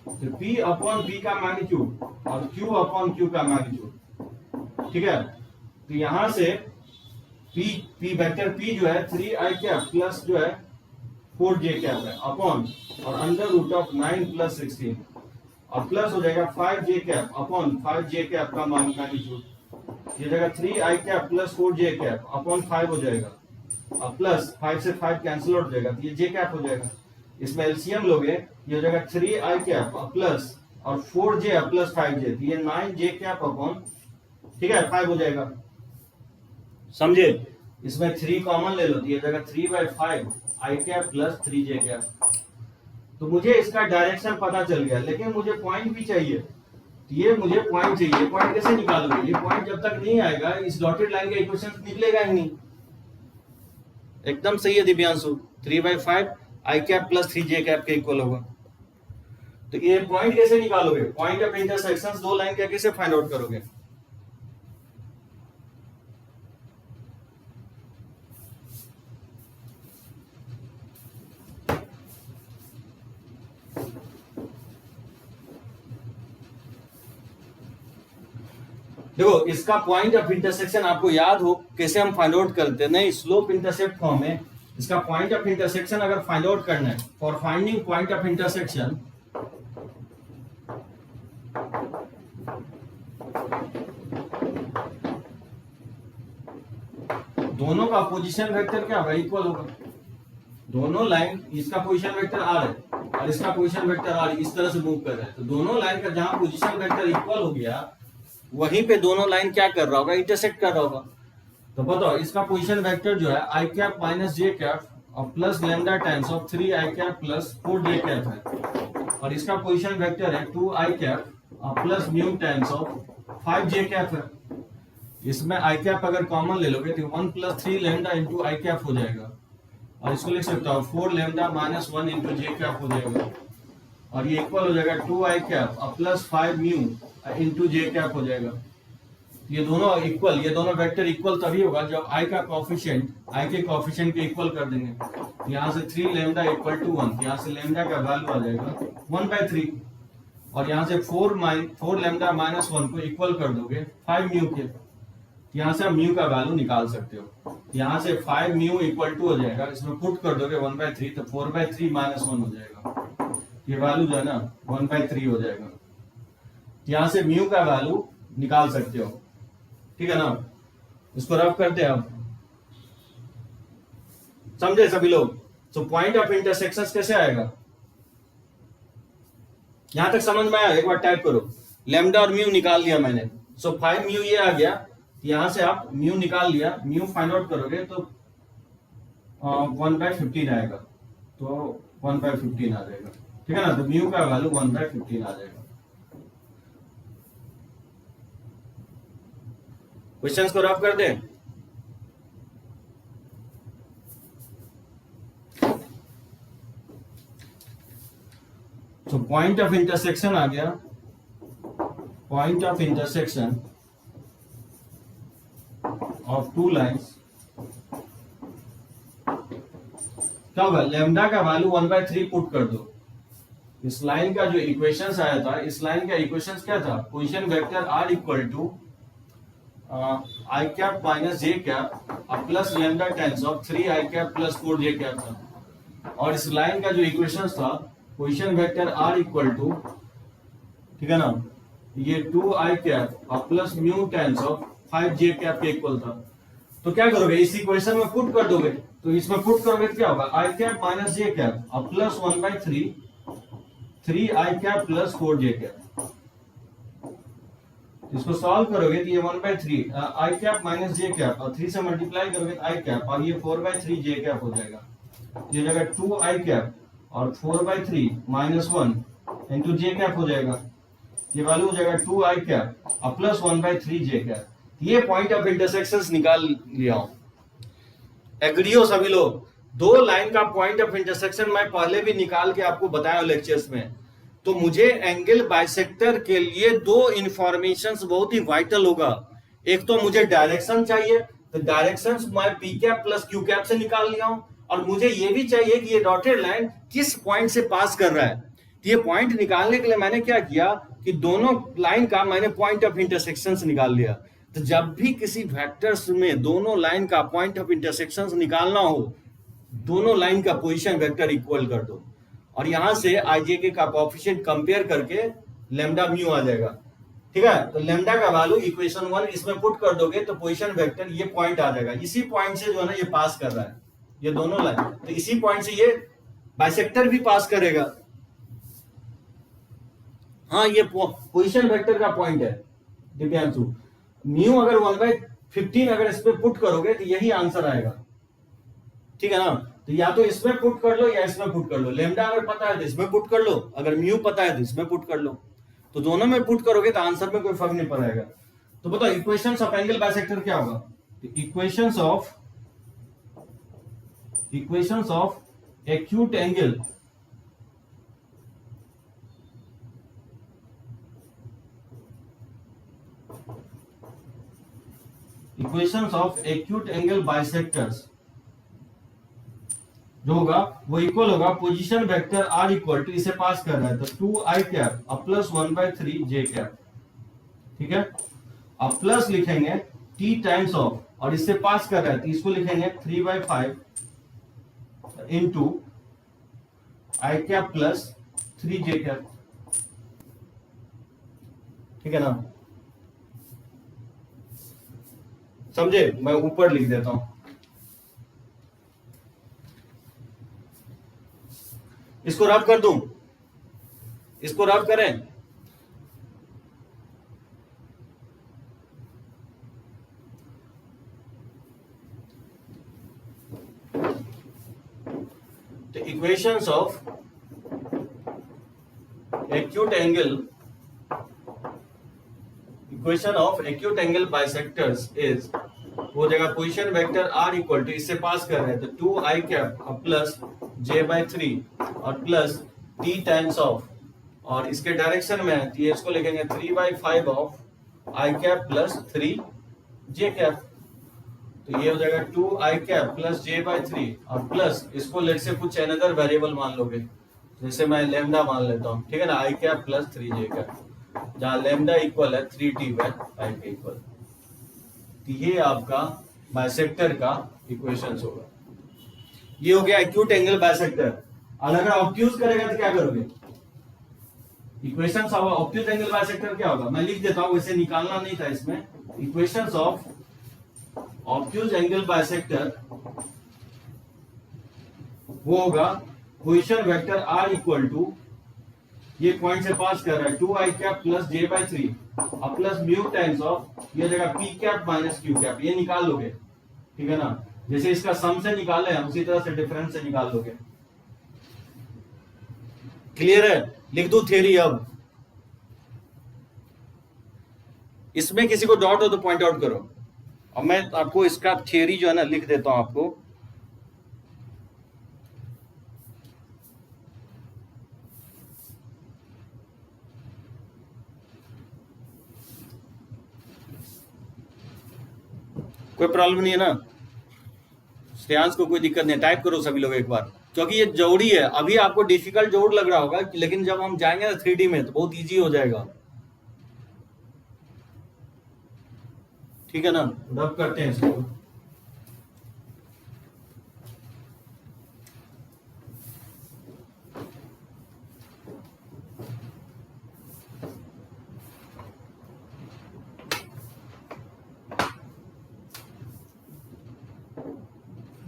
तो P अपॉन P का मैग्नीट्यूड और Q अपॉन Q का मैग्नीट्यूड। ठीक है, तो यहां से P वेक्टर P जो है 3 I कैप प्लस जो है 4 j कैप है अपॉन और अंडर रूट ऑफ 9 + 16 और प्लस हो जाएगा 5 j cap upon 5 j cap का मैग्नीट्यूड, ये जगह 3 I cap plus 4 j cap upon 5 हो जाएगा और प्लस 5 से 5 कैंसिल आउट हो जाएगा, तो ये j कैप हो जाएगा। इसमें एलसीएम लोगे, ये हो जाएगा 3 I कैप प्लस और 4 j प्लस 5 j, तो ये 9 j कैप अपॉन, ठीक है, 5 हो जाएगा। समझे? इसमें 3 कॉमन ले लो, तो ये जगह 3/5 I cap plus 3 j cap. तो मुझे इसका डायरेक्शन पता चल गया, लेकिन मुझे पॉइंट भी चाहिए। तो ये मुझे पॉइंट चाहिए, पॉइंट कैसे निकालोगे? ये पॉइंट जब तक नहीं आएगा इस डॉटेड लाइन का इक्वेशन निकलेगा ही नहीं। एकदम सही है Divyanshu, 3/5 I cap plus 3 j cap के इक्वल होगा। तो ये पॉइंट कैसे निकालोगे? पॉइंट ऑफ इंटरसेक्शन दो लाइन का कैसे फाइंड आउट करोगे? देखो इसका पॉइंट ऑफ इंटरसेक्शन आपको याद हो कैसे हम फाइंड आउट करते हैं, नहीं स्लोप इंटरसेप्ट फॉर्म में इसका पॉइंट ऑफ इंटरसेक्शन अगर फाइंड आउट करना है, for finding point of intersection दोनों का पोजीशन वेक्टर क्या होगा, इक्वल होगा। दोनों लाइन, इसका पोजीशन वेक्टर आर है और इसका पोजीशन वेक्टर आर इस तरह से मूव कर रहा है, तो दोनों लाइन का जहां पोजीशन वेक्टर इक्वल हो गया वहीं पे दोनों लाइन क्या कर रहा होगा, इंटरसेक्ट कर रहा होगा। तो बताओ इसका पोजीशन वेक्टर जो है I cap minus J cap और plus lambda times of 3 I cap plus 4 J cap है, और इसका पोजीशन वेक्टर है 2 आई cap plus mu times of 5 J cap है। इसमें आई कैप अगर कॉमन ले लोगे तो 1 प्लस 3 लैम्डा इंटू आई कैप हो जाएगा, और इसको लिख सकता हूँ 4 लैम्डा माइनस 1 इंटू जे कैप हो जाएगा, और ये इक्वल हो जाएगा 2 आई कैप प्लस 5 म्यू इंटू जे कैप हो जाएगा। ये दोनों इक्वल, ये दोनों वेक्टर इक्वल तभी होगा जब आई का कोएफिशिएंट आई के कोएफिशिएंट के इक्वल कर देंगे। यहाँ से 3 लैम्डा इक्वल टू 1, यहाँ से लैम्डा का वैल्यू आ जाएगा 1/3, और यहाँ से 4 लैम्डा माइनस 1 को इक्वल कर दोगे 5 म्यू के, यहाँ से आप म्यू का वैल्यू निकाल सकते हो। यहाँ से 5 म्यू इक्वल टू हो जाएगा, इसमें पुट कर दोगे 1/3 तो 4/3 माइनस 1 हो जाएगा, ये वैल्यू जो है ना 1/3 हो जाएगा। यहाँ से म्यू का वैल्यू निकाल सकते हो, ठीक है ना। इसको रफ करते हैं अब, समझे सभी लोग। तो पॉइंट ऑफ इंटरसेक्शन कैसे आएगा, यहां तक समझ में आया, एक बार टाइप करो, लैम्डा और म्यू निकाल लिया मैंने, सो 5 म्यू ये आ गया, यहां से आप म्यू निकाल लिया, म्यू फाइंड आउट करोगे तो 1/15 आएगा, तो 1/15 आ जाएगा, ठीक है ना। तो म्यू का वैल्यू 1/15 आ जाएगा। क्वेश्चंस को रफ कर दें। तो पॉइंट ऑफ इंटरसेक्शन आ गया, point of intersection of two lines क्या होगा, लैम्डा का वैल्यू 1/3 पुट कर दो। इस लाइन का जो इक्वेशंस आया था, इस लाइन का इक्वेशंस क्या था, position vector are equal to I cap minus J cap plus lambda times of 3 I cap plus 4 J cap था, और इस लाइन का जो इक्वेशंस था position vector are equal to, ठीक है ना, ये 2 आई cap plus mu times of 5 J cap के इक्वल था। तो क्या करोगे, इस इक्वेशन में पुट कर दोगे, तो इसमें पुट करोगे तो क्या होगा, आई cap minus J cap plus 1/3 3 I cap plus 4 J cap. इसको सॉल्व करोगे तो ये 1/3 आई कैप माइनस जे कैप और 3 से मल्टीप्लाई करोगे तो आई कैप, और ये 4/3 जे कैप हो जाएगा। ये जगह 2 आई कैप और 4/3 माइनस 1 इंटू जे कैप हो जाएगा, ये वैल्यू हो जाएगा 2 आई कैप और प्लस 1/3 जे कैप। ये पॉइंट ऑफ इंटरसेक्शंस निकाल लिया हूं। एग्री हो सभी लोग, दो लाइन का पॉइंट ऑफ इंटरसेक्शन मैं पहले भी निकाल के आपको बताया लेक्चर्स में। तो मुझे एंगल बाइसेक्टर के लिए दो इंफॉर्मेशंस बहुत ही वाइटल होगा। एक तो मुझे डायरेक्शन चाहिए, तो डायरेक्शंस मैं P cap plus q cap से निकाल लिया हूं, और मुझे ये भी चाहिए कि ये डॉटेड लाइन किस पॉइंट से पास कर रहा है। तो ये पॉइंट निकालने के लिए मैंने क्या किया कि दोनों लाइन का मैंने पॉइंट ऑफ इंटरसेक्शन निकाल लिया। तो जब भी किसी वेक्टर्स में दोनों लाइन का पॉइंट ऑफ इंटरसेक्शन निकालना हो, दोनों लाइन का पोजीशन वेक्टर इक्वल कर दो, और यहां से आईजेके का कोएफिशिएंट कंपेयर करके लैम्डा म्यू आ जाएगा, ठीक है। तो लैम्डा का वैल्यू इक्वेशन 1 इसमें पुट कर दोगे तो पोजीशन वेक्टर ये पॉइंट आ जाएगा। इसी पॉइंट से जो है ना ये पास कर रहा है, ये दोनों लाइन, तो इसी पॉइंट से ये बाइसेक्टर भी पास करेगा। हाँ, ये पोजीशन वेक्टर का पॉइंट है दिव्यांशु। म्यू अगर 1/15 अगर इस पे पुट करोगे तो यही आंसर आएगा, ठीक है ना। तो या तो इसमें पुट कर लो या इसमें पुट कर लो। लैम्डा अगर पता है तो इसमें पुट कर लो, अगर म्यू पता है तो इसमें पुट कर लो। तो दोनों में पुट करोगे तो आंसर में कोई फर्क नहीं पड़ेगा। तो बताओ इक्वेशंस ऑफ एंगल बाइसेक्टर क्या होगा, equations of acute angle equations of acute angle bisectors जो होगा वो इक्वल होगा position vector are equal to, इसे पास कर रहा है तो 2 आई कैप प्लस 1/3 जे कैप, ठीक है। अब प्लस लिखेंगे टी टाइम्स ऑफ, और इससे पास कर रहा है तो इसको लिखेंगे 3/5 इंटू आई कैप प्लस 3j कैप, ठीक है ना। समझे? मैं ऊपर लिख देता हूं, इसको रब कर दूं, इसको रब करें, the equations of acute angle, equation of acute angle bisectors is, वो जगह position vector r equal to, इससे पास कर रहे हैं तो 2i कैप प्लस j/3 और प्लस t टाइम्स ऑफ, और इसके डायरेक्शन में तो ये इसको लिखेंगे 3/5 of i cap plus 3j cap, तो ये हो जाएगा 2i कैप प्लस j/3 और प्लस इसको लेट से कुछ अनदर वेरिएबल मान लोगे, जैसे मैं लैम्डा मान लेता हूँ, ठीक है ना, i cap plus 3j cap, जहां लैम्डा इक्वल है 3t/5 के इक्वल। तो ये आपका बाइसेक्टर का इक्वेशंस होगा। ये हो गया एक्यूट एंगल बाइसेक्टर। और अगर ऑब्ट्यूज करेगा तो क्या करोगे? Equations of obtuse angle bisector क्या होगा, मैं लिख देता हूं, वैसे निकालना नहीं था इसमें। Equations of obtuse angle bisector वो होगा position vector r equal to, ये पॉइंट से पास कर रहा है 2i कैप प्लस j/3 और प्लस म्यू टाइम्स ऑफ, ये जगह p cap minus q cap, ये निकाल लोगे, ठीक है ना। जैसे इसका सम से निकाले हम, उसी तरह से डिफरेंस से निकाल लोगे। क्लियर है? लिख दो थ्योरी। अब इसमें किसी को डाउट हो तो पॉइंट आउट करो। अब मैं आपको इसका थ्योरी जो है ना लिख देता हूं आपको। कोई प्रॉब्लम नहीं है ना? श्रेयांश को कोई दिक्कत नहीं, टाइप करो सभी लोग एक बार, क्योंकि ये जोड़ी है। अभी आपको डिफिकल्ट जोड़ लग रहा होगा, लेकिन जब हम जाएंगे ना 3D में तो बहुत इजी हो जाएगा, ठीक है ना। रब करते हैं इसको।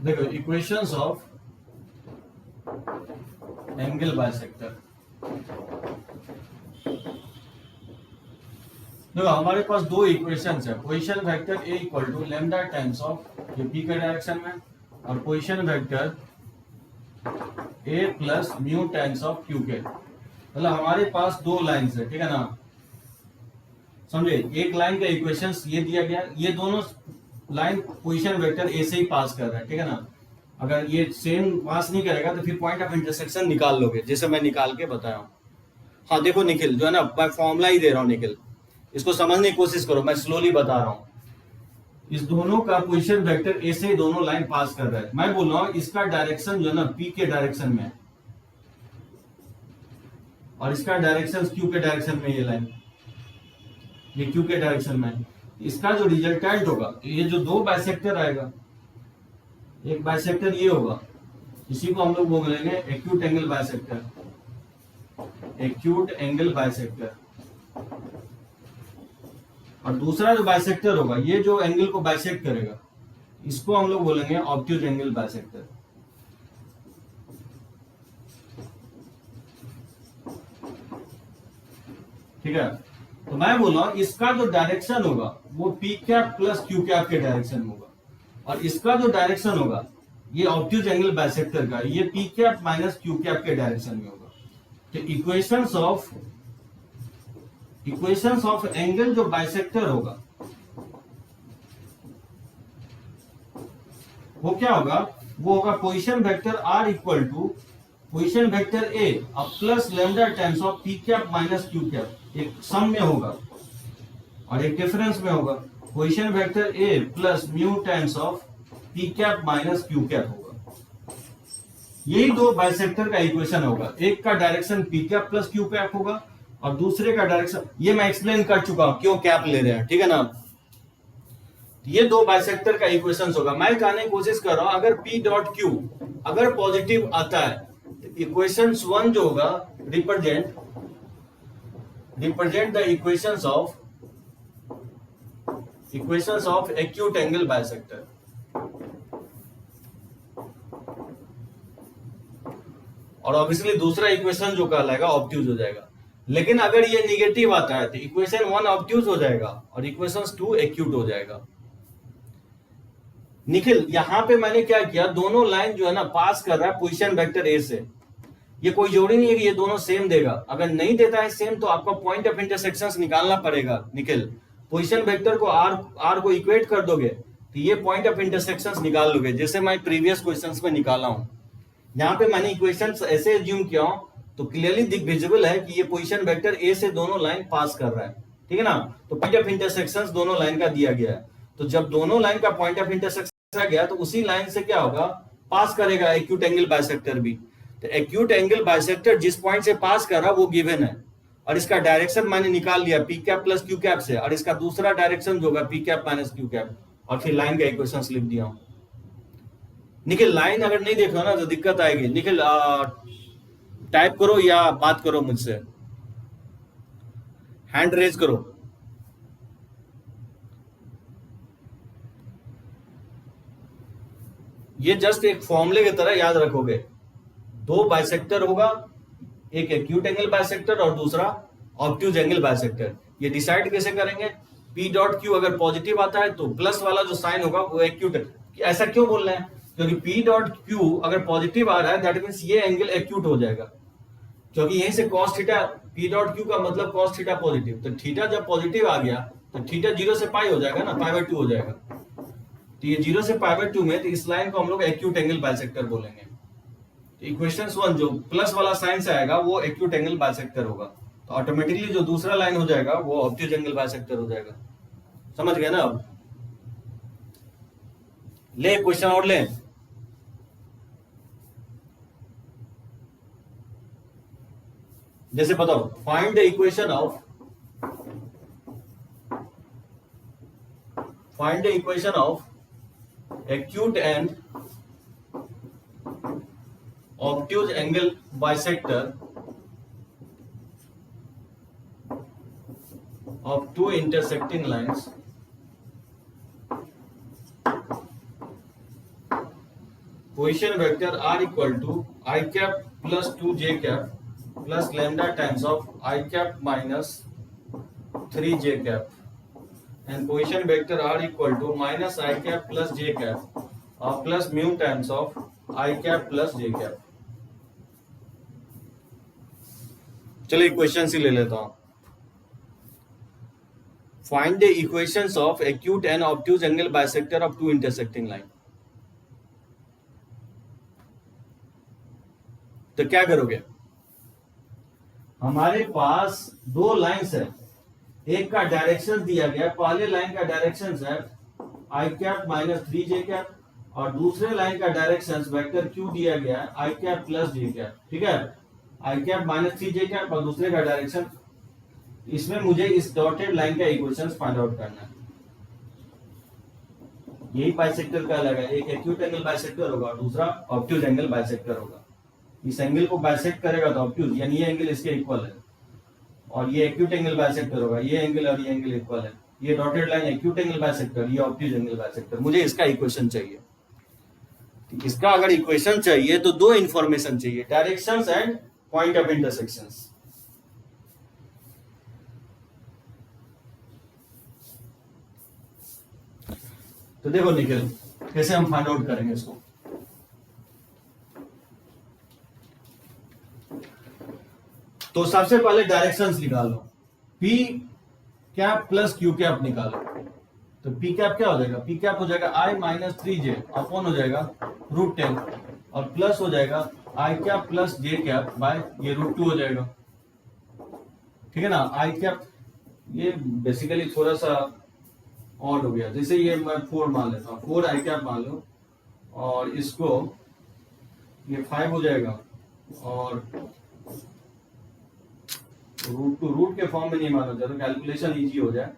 देखो इक्वेशंस ऑफ एंगल बाइसेक्टर, देखो हमारे पास दो इक्वेशंस है। Position vector a equal to lambda times of, ये p के डायरेक्शन में, और position vector a plus mu times of q के। मतलब हमारे पास दो लाइंस है, ठीक है ना। समझे? एक लाइन का इक्वेशंस ये दिया गया, ये दोनों लाइन पोजीशन वेक्टर a से ही पास कर रहा है, ठीक है ना। अगर ये सेम पास नहीं करेगा तो फिर पॉइंट ऑफ इंटरसेक्शन निकाल लोगे, जैसे मैं निकाल के बताया हूं। हाँ देखो निखिल, जो है ना मैं फॉर्मूला ही दे रहा हूं निखिल, इसको समझने की कोशिश करो, मैं स्लोली बता रहा हूं। इस दोनों का पोजीशन वेक्टर ए से दोनों लाइन पास कर रहा है। मैं बोल रहा हूं इसका डायरेक्शन जो है ना पी के डायरेक्शन में, और इसका डायरेक्शन क्यू के डायरेक्शन में, ये लाइन ये क्यू के डायरेक्शन में। इसका जो रिजल्टेंट होगा, ये जो दो बाइसेक्टर आएगा, एक बाइसेक्टर ये होगा, इसी को हम लोग बोलेंगे acute angle bisector, acute angle bisector. और दूसरा जो बाइसेक्टर होगा, ये जो एंगल को बाइसेक्ट करेगा, इसको हम लोग बोलेंगे ऑब्ट्यूज एंगल बाइसेक्टर। ठीक है, तो मैं बोल रहा हूं इसका जो डायरेक्शन होगा वो P cap plus q cap के डायरेक्शन में होगा, और इसका जो डायरेक्शन होगा ये ऑब्ट्यूज एंगल बाइसेक्टर का, ये p cap minus Q cap के डायरेक्शन में होगा। तो इक्वेशंस ऑफ एंगल जो बाइसेक्टर होगा वो क्या होगा, वो होगा position vector r equal to position vector a अब plus lambda times of p cap minus q cap, एक सम में होगा और एक डिफरेंस में होगा। Position vector a plus mu times of p cap minus q cap होगा। यही दो बाइसेक्टर का इक्वेशन होगा, एक का direction p cap plus q cap होगा और दूसरे का डायरेक्शन, ये मैं एक्सप्लेन कर चुका हूं क्यों कैप ले रहे हैं, ठीक है ना। ये दो बाइसेक्टर का इक्वेशन होगा। मैं कहने की कोशिश कर रहा हूं अगर P डॉट क्यू अगर पॉजिटिव आता है तो इक्वेशन 1 जो होगा represent the equations of acute angle bisector. और ऑब्वियसली दूसरा इक्वेशन जो कहलाएगा ऑब्ट्यूज हो जाएगा। लेकिन अगर ये निगेटिव आता है तो इक्वेशन 1 ऑब्ट्यूज हो जाएगा और इक्वेशन 2 एक्यूट हो जाएगा। निखिल यहां पे मैंने क्या किया, दोनों लाइन जो है ना पास कर रहा है पोजीशन वेक्टर ए से। ये कोई जोड़ी नहीं है कि ये दोनों सेम देगा। अगर नहीं देता है सेम तो आपको पॉइंट ऑफ इंटरसेक्शन निकालना पड़ेगा। निखिल पोजीशन वेक्टर को आर को इक्वेट कर दोगे तो ये पॉइंट ऑफ इंटरसेक्शन निकाल लोगे, जैसे मैं प्रीवियस क्वेश्चंस में निकाला हूं। यहाँ पे मैंने इक्वेशंस ऐसे एज्यूम किया हूं तो क्लियरली विजिबल है कि ये पोजीशन वेक्टर ए से दोनों लाइन पास कर रहा है, ठीक है ना। तो पॉइंट ऑफ इंटरसेक्शन दोनों लाइन का दिया गया है, तो जब दोनों लाइन का पॉइंट ऑफ इंटरसेक्शन गया तो उसी लाइन से क्या होगा, पास करेगा एक्यूट एंगल बाइसेक्टर भी। तो एक्यूट एंगल बाइसेक्टर जिस पॉइंट से पास कर रहा है वो गिवन है और इसका डायरेक्शन मैंने निकाल लिया P cap plus q cap से, और इसका दूसरा डायरेक्शन जो होगा P cap minus Q cap, और फिर लाइन का इक्वेशन लिख दिया हूं। निखिल लाइन अगर नहीं देखो ना तो दिक्कत आएगी। निखिल टाइप करो या बात करो मुझसे, हैंड रेज करो। ये जस्ट एक फॉर्मूले की तरह याद रखोगे, दो बाइसेक्टर होगा, एक एक्यूट एंगल बाइसेक्टर और दूसरा ऑब्ट्यूज एंगल बाइसेक्टर। ये डिसाइड कैसे करेंगे, P डॉट क्यू अगर पॉजिटिव आता है तो प्लस वाला जो साइन होगा वो एक्यूट है। ऐसा क्यों बोल रहे हैं, क्योंकि P डॉट क्यू अगर पॉजिटिव आ रहा है दैट मींस ये एंगल एक्यूट हो जाएगा, क्योंकि यहीं से cos theta, P dot Q का मतलब cos थीटा पॉजिटिव, तो थीटा जब पॉजिटिव आ गया तो थीटा 0 से पाई हो जाएगा ना, π/2 हो जाएगा। तो ये 0 से π/2 में तो इस लाइन को हम लोग एक्यूट एंगल बाइसेक्टर बोलेंगे। तो इक्वेशन 1 जो प्लस वाला साइन से आएगा वो एक्यूट एंगल बाइसेक्टर होगा, तो ऑटोमेटिकली जो दूसरा लाइन हो जाएगा वो ऑब्ट्यूज एंगल बाइसेक्टर हो जाएगा। समझ गए ना। अब ले क्वेश्चन और ले, जैसे बताओ find the equation of acute and obtuse angle bisector of two intersecting lines position vector r equal to I cap plus 2j cap plus lambda times of I cap minus 3j cap and position vector r equal to minus I cap plus j cap plus mu times of I cap plus j cap। चलिए क्वेश्चन ही ले लेता हूं। Find the equations of acute and obtuse angle bisector of two intersecting line। तो क्या करोगे, हमारे पास दो लाइंस है, एक का डायरेक्शन दिया गया, पहले लाइन का डायरेक्शन है I cap minus 3j cap और दूसरे लाइन का डायरेक्शन वेक्टर क्यू दिया गया है I cap plus j cap, ठीक है। I cap minus 3j cap और दूसरे का डायरेक्शन, इसमें मुझे इस डॉटेड लाइन का इक्वेशन फाइंड आउट करना है। यही बाइसेक्टर का अलग है, एक एक्यूट एंगल बाइसेक्टर होगा और दूसरा ऑब्ट्यूज एंगल बाइसेक्टर होगा। इस एंगल को बाइसेक्ट करेगा तो ऑब्ट्यूज, यानी ये एंगल इसके इक्वल है, और ये एक्यूट एंगल बाइसेक्टर होगा, ये एंगल और ये एंगल इक्वल है। ये dotted line acute angle bisector, ये ऑब्ट्यूज एंगल बाइसेक्टर। मुझे इसका इक्वेशन चाहिए। इसका अगर इक्वेशन चाहिए तो दो इंफॉर्मेशन चाहिए, directions and point of intersections. तो देखो निखिल कैसे हम फाइंड आउट करेंगे इसको। तो सबसे पहले डायरेक्शंस निकालो, P cap plus Q cap निकालो। तो P कैप क्या हो जाएगा, P कैप हो जाएगा I माइनस 3j अपॉन हो जाएगा √10 और प्लस हो जाएगा I cap plus j cap by ये √2 हो जाएगा, ठीक है ना। I कैप ये बेसिकली थोड़ा सा ऑड हो गया, जैसे ये मैं 4 मान लेता हूँ, 4 आई कैप मान लो और इसको ये 5 हो जाएगा और रूट के फॉर्म में नहीं माना जाता, कैलकुलेशन इजी हो जाए।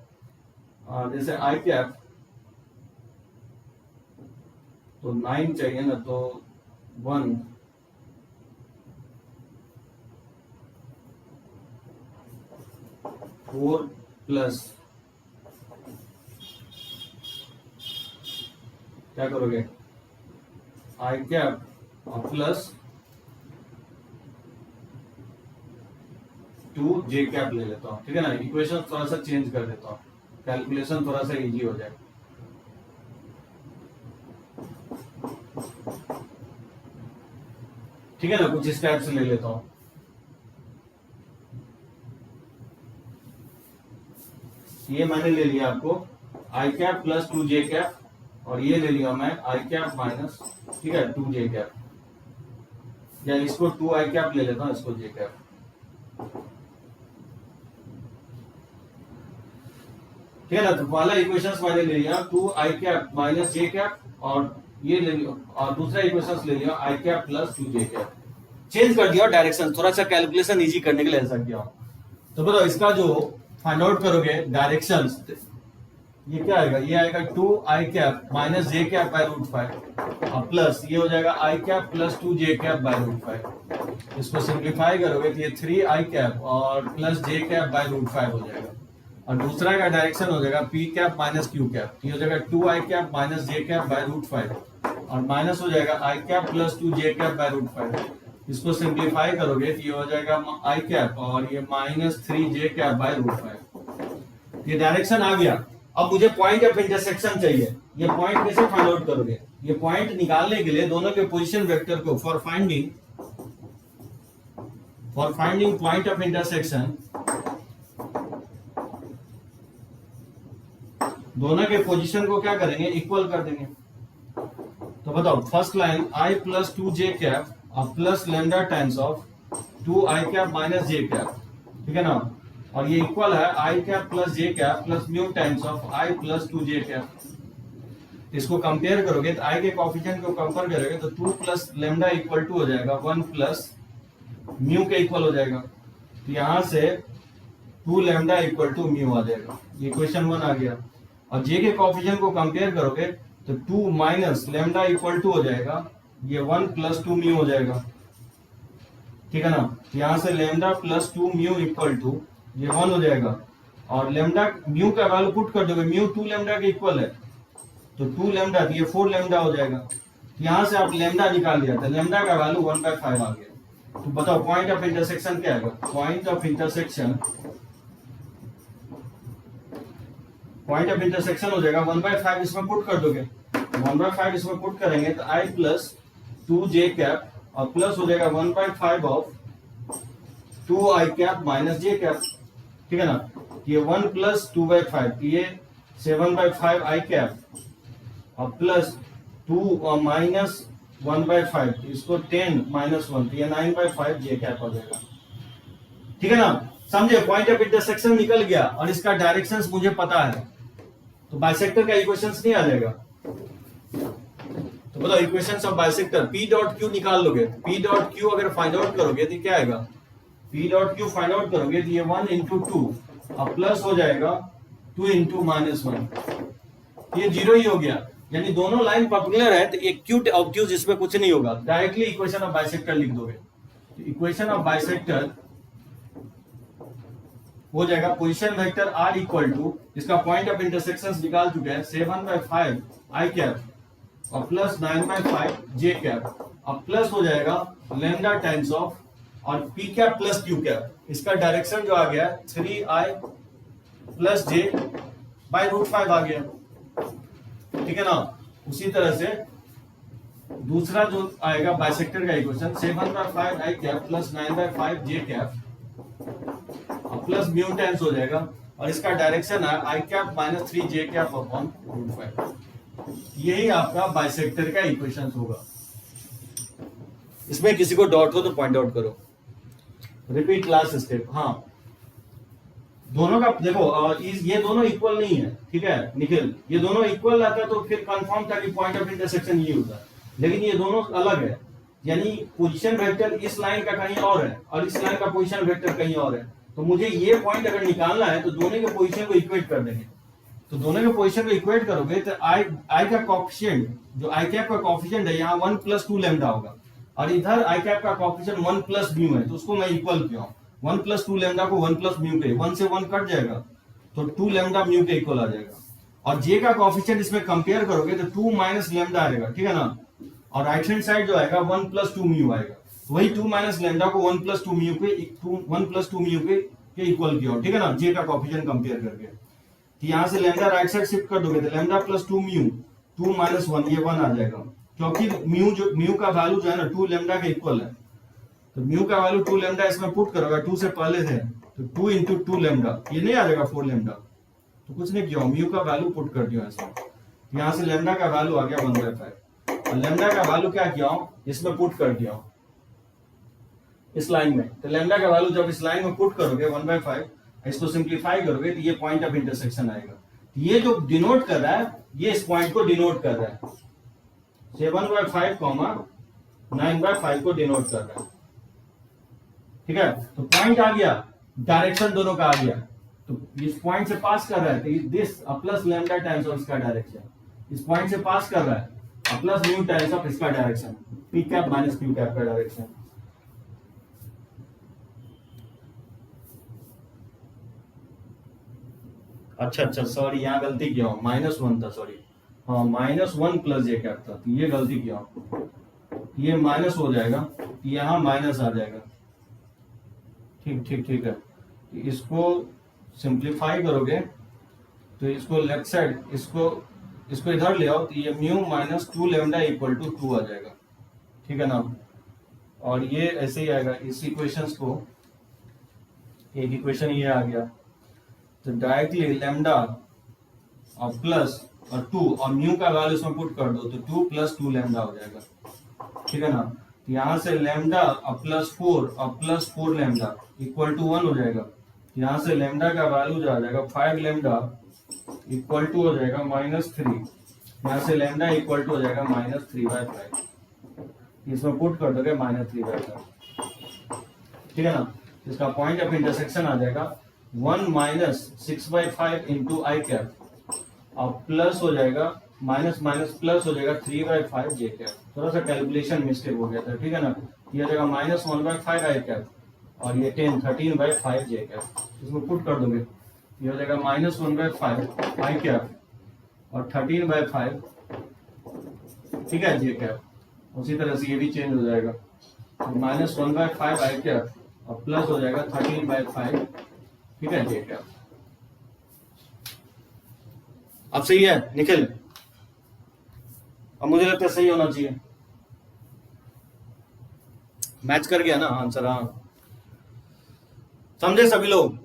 जैसे आई कैप तो 9 चाहिए ना, तो 1 4 प्लस क्या करोगे, आई कैप और प्लस 2 जे कैप ले लेता हूँ, ठीक है ना। इक्वेशन थोड़ा सा चेंज कर देता हूँ, कैलकुलेशन थोड़ा सा इजी हो जाए। ठीक है ना, कुछ इस टाइप से ले लेता हूँ। ये मैंने ले लिया आपको आई कैप प्लस 2 जे कैप, और ये ले लिया मैं आई कैप माइनस, ठीक है, 2 जे कैप, या इसको 2 आई कैप ले लेता हूँ, इसको जे कैप। ठीक है ना, तो पहला इक्वेशंस मैंने ले लिया 2 आई कैप माइनस जे कैप, और ये ले लिया, और दूसरा इक्वेशंस ले लिया आई कैप प्लस 2 जे कैप। चेंज कर दिया डायरेक्शन, थोड़ा सा कैलकुलेशन इजी करने के लिए ऐसा किया। तो बताओ इसका जो फाइंड आउट करोगे डायरेक्शन, ये क्या आएगा, ये आएगा 2 आई cap minus J cap by root 5, और प्लस ये हो जाएगा I cap plus 2 J cap by root 5। इसको सिंप्लीफाई करोगे तो ये 3 आई कैप और plus J cap by root 5 हो जाएगा, और दूसरा का डायरेक्शन हो जाएगा P cap minus Q cap, ये हो जाएगा 2 आई cap minus J cap by root 5, और माइनस हो जाएगा I cap plus 2 J cap by root 5। इसको सिंप्लीफाई करोगे तो ये हो जाएगा आई कैप और ये minus 3 j cap by root 5। ये डायरेक्शन आ गया। अब मुझे पॉइंट ऑफ इंटरसेक्शन चाहिए। ये पॉइंट कैसे फाइंड आउट करोगे, ये पॉइंट निकालने के लिए दोनों के पोजीशन वेक्टर को for finding point of intersection, दोनों के पोजीशन को क्या करेंगे, इक्वल कर देंगे। तो बताओ first line I plus 2 J cap और plus lambda times of 2 I cap minus J cap, ठीक है ना, और ये इक्वल है I cap plus J cap plus mu times of I plus 2 J cap. इसको कंपेयर करोगे तो आई के कोएफिशिएंट को कंपेयर करोगे तो 2 प्लस लेमडा इक्वल टू हो जाएगा 1 प्लस म्यू के इक्वल हो जाएगा। तो यहां से 2 लेमडा इक्वल टू म्यू आ जाएगा, ये इक्वेशन 1 आ गया। और जे के कोएफिशिएंट को कंपेयर करोगे तो 2 माइनस लेमडा इक्वल टू हो जाएगा, ये 1 प्लस 2 म्यू हो जाएगा, ठीक है ना। यहाँ से lambda plus 2 mu equal to ये 1 हो जाएगा, और लेमडा म्यू का वैल्यू पुट कर दोगे, म्यू 2 लेमडा के इक्वल है, तो 2 लेमडा ये 4 लेमडा हो जाएगा। यहाँ से आप लेमडा निकाल लिया था, लेमडा का वैल्यू 1/5 आ गया। तो बताओ पॉइंट ऑफ इंटरसेक्शन क्या है, पॉइंट ऑफ इंटरसेक्शन हो जाएगा 1/5, इसमें पुट कर दोगे, 1/5 इसमें पुट करेंगे तो आई प्लस 2 जे कैप और प्लस हो जाएगा 1/5 of 2 I cap minus J cap, ठीक है ना। ये 1 प्लस 2/5, ये 7/5 आई कैप और प्लस 2 और माइनस 1/5, इसको 10 माइनस 1, ये 9/5 जे कैप हो जाएगा, ठीक है ना। समझे, पॉइंट ऑफ इंटरसेक्शन निकल गया और इसका डायरेक्शंस मुझे पता है, तो बाइसेक्टर का इक्वेशंस नहीं आ जाएगा। तो बताओ equations of bisector, P dot Q निकाल लोगे, पी डॉट क्यू अगर फाइंड आउट करोगे तो क्या आएगा, P dot Q find out करोगे तो ये 1 इंटू 2 और प्लस हो जाएगा 2 इंटू माइनस 1, ये 0 ही हो गया। यानी दोनों लाइन पर्पेंडिकुलर है तो एक्यूट ऑब्ट्यूज इसमें कुछ नहीं होगा, डायरेक्टली इक्वेशन ऑफ बाइसेक्टर लिख दोगे। तो इक्वेशन ऑफ बाइसेक्टर हो जाएगा position vector r equal to, इसका पॉइंट ऑफ इंटरसेक्शन निकाल चुके हैं, 7/5 आई कैप और प्लस 9/5 जे कैप और प्लस हो जाएगा लेमडा टाइम्स ऑफ और p cap plus q cap. इसका डायरेक्शन जो आ गया 3i plus j by root 5 आ गया, ठीक है ना। उसी तरह से दूसरा जो आएगा बाइसेक्टर का equation 7/5 i cap plus 9/5 j cap plus mu times हो जाएगा, और इसका डायरेक्शन है I cap minus 3 j cap upon root 5। यही आपका बाइसेक्टर का इक्वेशन होगा। इसमें किसी को डॉट हो तो पॉइंट आउट करो। Repeat last step. हाँ, दोनों का देखो, ये दोनों इक्वल नहीं है, ठीक है निखिल, ये दोनों इक्वल रहता तो फिर कंफर्म था कि पॉइंट ऑफ इंटरसेक्शन ये होता, लेकिन ये दोनों अलग है, यानी पोजीशन वेक्टर इस लाइन का कहीं और है और इस लाइन का पोजीशन वेक्टर कहीं और है। तो मुझे ये पॉइंट अगर निकालना है तो दोनों के पोजीशन को इक्वेट कर देंगे, तो दोनों के पोजीशन को इक्वेट करोगे तो आई का कॉफिशिएंट, जो आई कैप का कॉफिशिएंट है, यहाँ 1 + 2 लैम्डा होगा, और इधर आई कैप का कॉफिशिएंट 1 + म्यू है, तो उसको मैं इक्वल किया हूँ। 1 + 2 लैम्डा को 1 + म्यू के, 1 से 1 कट जाएगा तो 2 लैम्डा म्यू के इक्वल आ जाएगा। और जे का कॉफिशिएंट इसमें कंपेयर करोगे तो 2 - लैम्डा आएगा, ठीक है ना। और राइट हैंड साइड जो आएगा 1 + 2 म्यू आएगा, वही 2 - लैम्डा को 1 + 2 म्यू के 1 + 2 म्यू के इक्वल किया, ठीक है ना, जे का कॉफिशिएंट कंपेयर करके। तो यहाँ से लैम्डा राइट साइड शिफ्ट कर दोगे तो लैम्डा + 2 म्यू, 2 - 1, ये 1 आ जाएगा, क्योंकि म्यू का वैल्यू जो है ना 2 लैम्डा के इक्वल है। तो म्यू का वैल्यू 2 लैम्डा इसमें पुट करोगे, 2 से पहले थे तो 2 × 2 लैम्डा, ये नहीं आ जाएगा 4 लैम्डा, तो कुछ नहीं किया, म्यू का वैल्यू पुट कर दिया इसमें। यहाँ से लैम्डा का वैल्यू आ गया 1/5, और लैम्डा का वैल्यू क्या किया हूँ, इसमें पुट कर दिया हूँ इस लाइन में। तो लैम्डा का वैल्यू जब इस लाइन में पुट करोगे 1/5, इसको सिंप्लीफाई करोगे तो ये पॉइंट ऑफ इंटरसेक्शन आएगा। ये जो डिनोट कर रहा है, ये इस पॉइंट को डिनोट कर रहा है, 7/5, 9/5 को डिनोट कर रहा है, ठीक है। तो पॉइंट आ गया, डायरेक्शन दोनों का आ गया, तो इस पॉइंट से पास कर रहा है तो this plus lambda times of इसका डायरेक्शन, इस पॉइंट से पास कर रहा है प्लस म्यू टाइम्स ऑफ इसका direction, P cap - Q cap का डायरेक्शन। अच्छा सॉरी, यहाँ गलती किया हूँ, -1 था, सॉरी, हाँ -1 + जे कैप था, तो ये गलती किया हूँ, ये माइनस हो जाएगा, यहाँ माइनस आ जाएगा, ठीक है। इसको सिंप्लीफाई करोगे तो इसको लेफ्ट साइड, इसको इधर ले आओ तो ये म्यू - 2 लैम्डा = 2 आ जाएगा, ठीक है ना। और ये ऐसे ही आएगा, इस इक्वेशंस को, एक इक्वेशन ये आ गया, तो डायरेक्टली लैम्डा और प्लस और 2 और म्यू का वैल्यू इसमें पुट कर दो तो 2 + 2 लैम्डा हो जाएगा, ठीक है ना। यहाँ से लैम्डा और +4 और +4 लैम्डा = 1 हो जाएगा। यहाँ से लैम्डा का वैल्यू जो आ जाएगा 5 लैम्डा = हो जाएगा -3, यहाँ से लैम्डा = हो जाएगा -3/5, इसमें पुट कर दोगे -3/5, ठीक है ना। इसका पॉइंट ऑफ इंटरसेक्शन आ जाएगा 1 - 6/5 × आई कैप, और प्लस हो जाएगा प्लस हो जाएगा 3/5 जे कैप। थोड़ा सा कैलकुलेशन मिस्टेक हो गया था, ठीक है ना। ये हो जाएगा -1/5 आई कैप, और ये 13/5 जे कैप, इसमें पुट कर दोगे, ये हो जाएगा -1/5 आई कैप और 13/5, ठीक है, जे कैप। उसी तरह से ये भी चेंज हो जाएगा, -1/5 आई कैप और प्लस हो जाएगा 13/5, ठीक है, जे कैप। अब सही है निखिल? अब मुझे लगता है सही होना चाहिए, मैच कर गया ना आंसर, हाँ समझे सभी लोग।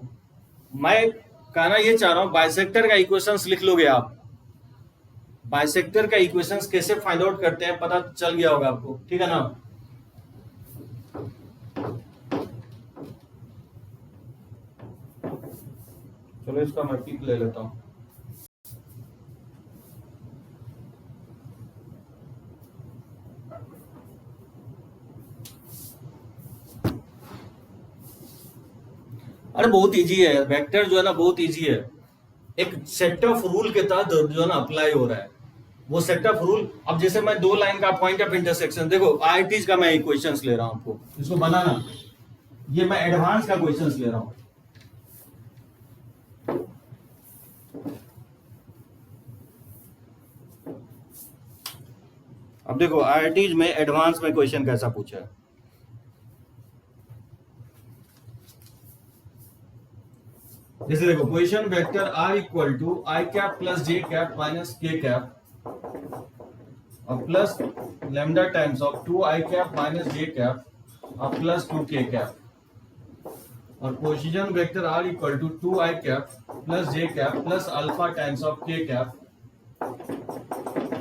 मैं कहना ये चाह रहा हूं, बाइसेक्टर का इक्वेशंस लिख लोगे आप, बाइसेक्टर का इक्वेशंस कैसे फाइंड आउट करते हैं पता चल गया होगा आपको, ठीक है ना। चलो इसका मैं टिक ले लेता हूं। अरे बहुत इजी है, वेक्टर जो है ना बहुत इजी है, एक सेट ऑफ रूल के तहत जो है ना अप्लाई हो रहा है वो सेट ऑफ रूल। अब जैसे मैं 2 लाइन का पॉइंट ऑफ इंटरसेक्शन, देखो आईआईटीज का मैं क्वेश्चंस ले रहा हूं आपको, इसको बनाना, ये मैं एडवांस का क्वेश्चंस ले रहा हूं। अब देखो आईआईटीज में एडवांस में क्वेश्चन कैसा पूछा है, जैसे देखो question vector r = i cap + j cap - k cap और plus lambda times of 2i cap - j cap और प्लस 2k कैप, और position vector r = 2i cap + j cap plus alpha times of k cap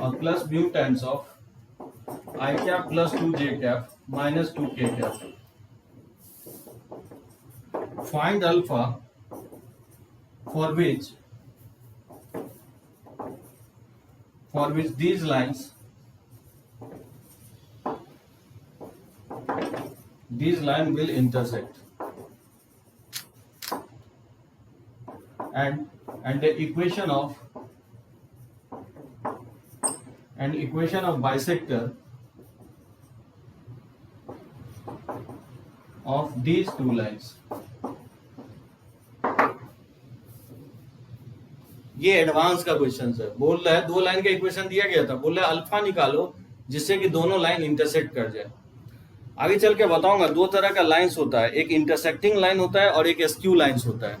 और plus mu times of i cap + 2j cap - 2k cap. Find alpha for which these lines will intersect, and the equation of and equation of bisector of these two lines. ये एडवांस का क्वेश्चन है, बोल रहा है 2 लाइन का इक्वेशन दिया गया था, बोल रहा है अल्फा निकालो जिससे कि दोनों लाइन इंटरसेक्ट कर जाए। आगे चल के बताऊंगा 2 तरह का लाइंस होता है, एक इंटरसेक्टिंग लाइन होता है और एक एस्क्यू लाइंस होता है।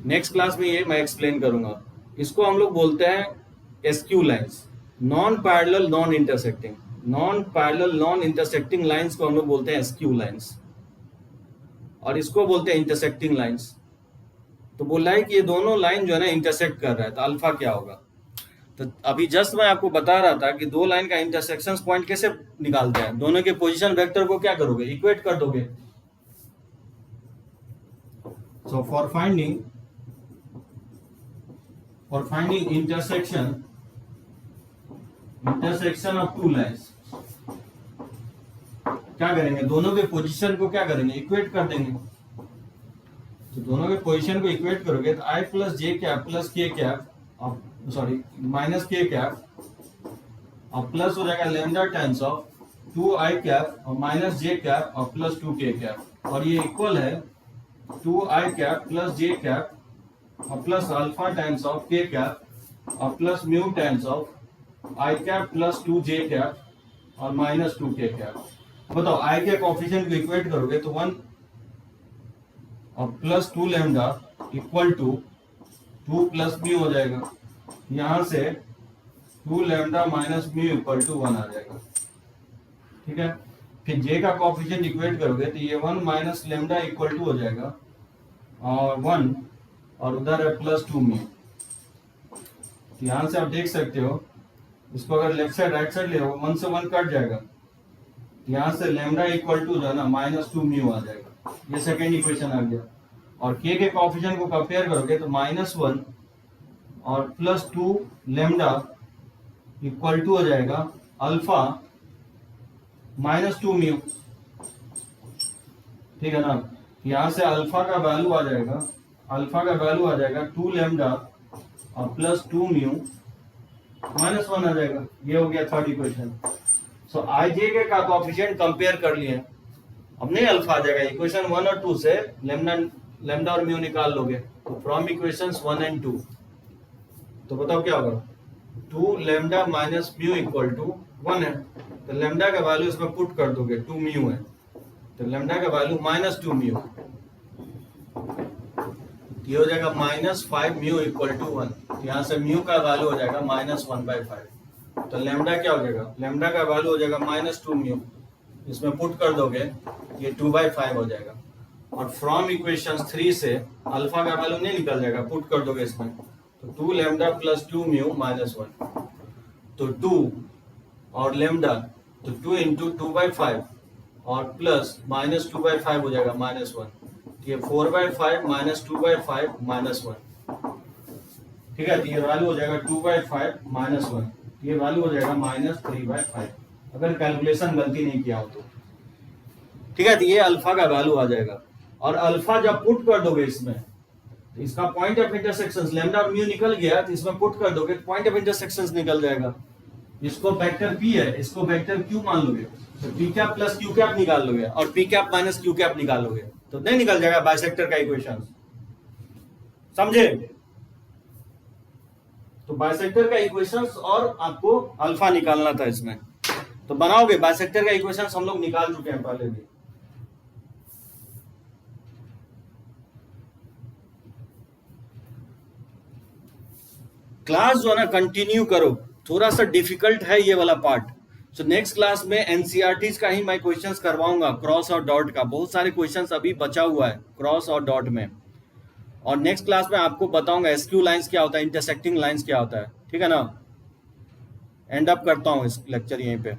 नेक्स्ट क्लास में ये मैं एक्सप्लेन करूंगा। इसको हम लोग बोलते हैं askew lines, non parallel non intersecting. Non parallel non intersecting lines को हम लोग बोलते हैं एस्क्यू लाइंस, और इसको बोलते हैं इंटरसेक्टिंग लाइंस। तो बोल रहा है कि ये दोनों लाइन जो है ना इंटरसेक्ट कर रहा है, तो अल्फा क्या होगा। तो अभी जस्ट मैं आपको बता रहा था कि 2 लाइन का इंटरसेक्शन पॉइंट कैसे निकालते हैं। दोनों के पोजीशन वेक्टर को क्या करोगे, इक्वेट कर दोगे। So for finding intersection of 2 lines क्या करेंगे, दोनों के पोजीशन को क्या करेंगे, इक्वेट कर देंगे। तो दोनों के पोजीशन को इक्वेट करोगे तो आई प्लस जे कैप प्लस के कैप, सॉरी माइनस के कैप और प्लस हो जाएगा lambda times of 2i cap और माइनस जे कैप और प्लस 2k कैप, और ये इक्वल है 2i cap plus J cap और plus alpha times of k cap और plus mu times of i cap plus 2j cap और माइनस 2k कैप। बताओ i के कोएफिशिएंट को इक्वेट करोगे तो 1 और plus 2 lambda equal to 2 plus mu हो जाएगा। यहां से 2 lambda minus mu equal to 1 आ जाएगा, ठीक है। फिर j का कोएफिशिएंट इक्वेट करोगे तो ये 1 माइनस लैम्डा इक्वल टू हो जाएगा और 1 और उधर है प्लस 2 म्यू। यहां से आप देख सकते हो, इसको अगर लेफ्ट साइड राइट साइड ले 1 से 1 कट जाएगा, यहां से लैम्डा इक्वल टू जो है ना माइनस 2 म्यू आ जाएगा। ये सेकेंड इक्वेशन आ गया। और k के कोएफिशिएंट को कंपेयर करोगे तो -1 और प्लस 2 लैम्डा इक्वल टू हो जाएगा अल्फा माइनस 2 म्यू, ठीक है ना। यहां से अल्फा का वैल्यू आ जाएगा 2 लैम्डा और प्लस 2 म्यू -1 आ जाएगा। ये हो गया थर्ड इक्वेशन। सो आई जे के का कोएफिशिएंट कंपेयर कर लिए, अब नहीं अल्फा आ जाएगा। इक्वेशन 1 और 2 से लैम्डा और म्यू निकाल लोगे तो फ्रॉम इक्वेशंस 1 एंड 2, तो बताओ क्या होगा, 2 lambda minus mu equal to 1 है। तो लैम्डा का वैल्यू इसमें पुट कर दोगे, 2 म्यू है तो लैम्डा का वैल्यू -2 म्यू, ये हो जाएगा -5 म्यू इक्वल टू 1। यहाँ से म्यू का वैल्यू हो जाएगा -1/5। तो लैम्डा क्या हो जाएगा, लैम्डा का वैल्यू हो जाएगा -2 म्यू, इसमें पुट कर दोगे ये 2/5 हो जाएगा। और फ्रॉम इक्वेशन 3 से अल्फा का वैल्यू नहीं निकल जाएगा, पुट कर दोगे इसमें तो 2 लैम्डा प्लस 2 म्यू -1, तो 2 और लैम्डा तो 2 इंटू 2/5 और प्लस -2/5 हो जाएगा -1, ये 4/5 -2/5 -1, ठीक है। तो ये वैल्यू हो जाएगा 2/5 -1, ये वैल्यू हो जाएगा -3/5 अगर कैलकुलेशन गलती नहीं किया हो तो, ठीक है। तो ये अल्फा का वैल्यू आ जाएगा। और अल्फा जब पुट कर दोगे इसमें तो इसका पॉइंट ऑफ इंटरसेक्शंस लैम्डा और म्यू निकल गया, तो इसमें पुट कर दोगे पॉइंट ऑफ इंटरसेक्शंस निकल जाएगा। इसको वेक्टर p है, इसको वेक्टर q मान लोगे तो p cap plus q cap निकाल लोगे और p cap minus q cap निकाल लोगे तो नहीं निकल जाएगा बाइसेक्टर का इक्वेशन, समझे। तो बाइसेक्टर का इक्वेशंस और आपको अल्फा निकालना था इसमें, तो बनाओगे। बाइसेक्टर का इक्वेशंस हम लोग निकाल चुके हैं पहले भी। क्लास जो है ना कंटिन्यू करो, थोड़ा सा डिफिकल्ट है ये वाला पार्ट। सो नेक्स्ट क्लास में एनसीईआरटीज का ही मैं क्वेश्चंस करवाऊंगा, क्रॉस और डॉट का। बहुत सारे क्वेश्चंस अभी बचा हुआ है क्रॉस और डॉट में। और नेक्स्ट क्लास में आपको बताऊंगा एसक्यू लाइंस क्या होता है, इंटरसेक्टिंग लाइंस क्या होता है, ठीक है ना। एंड अप करता हूँ इस लेक्चर यहीं पे।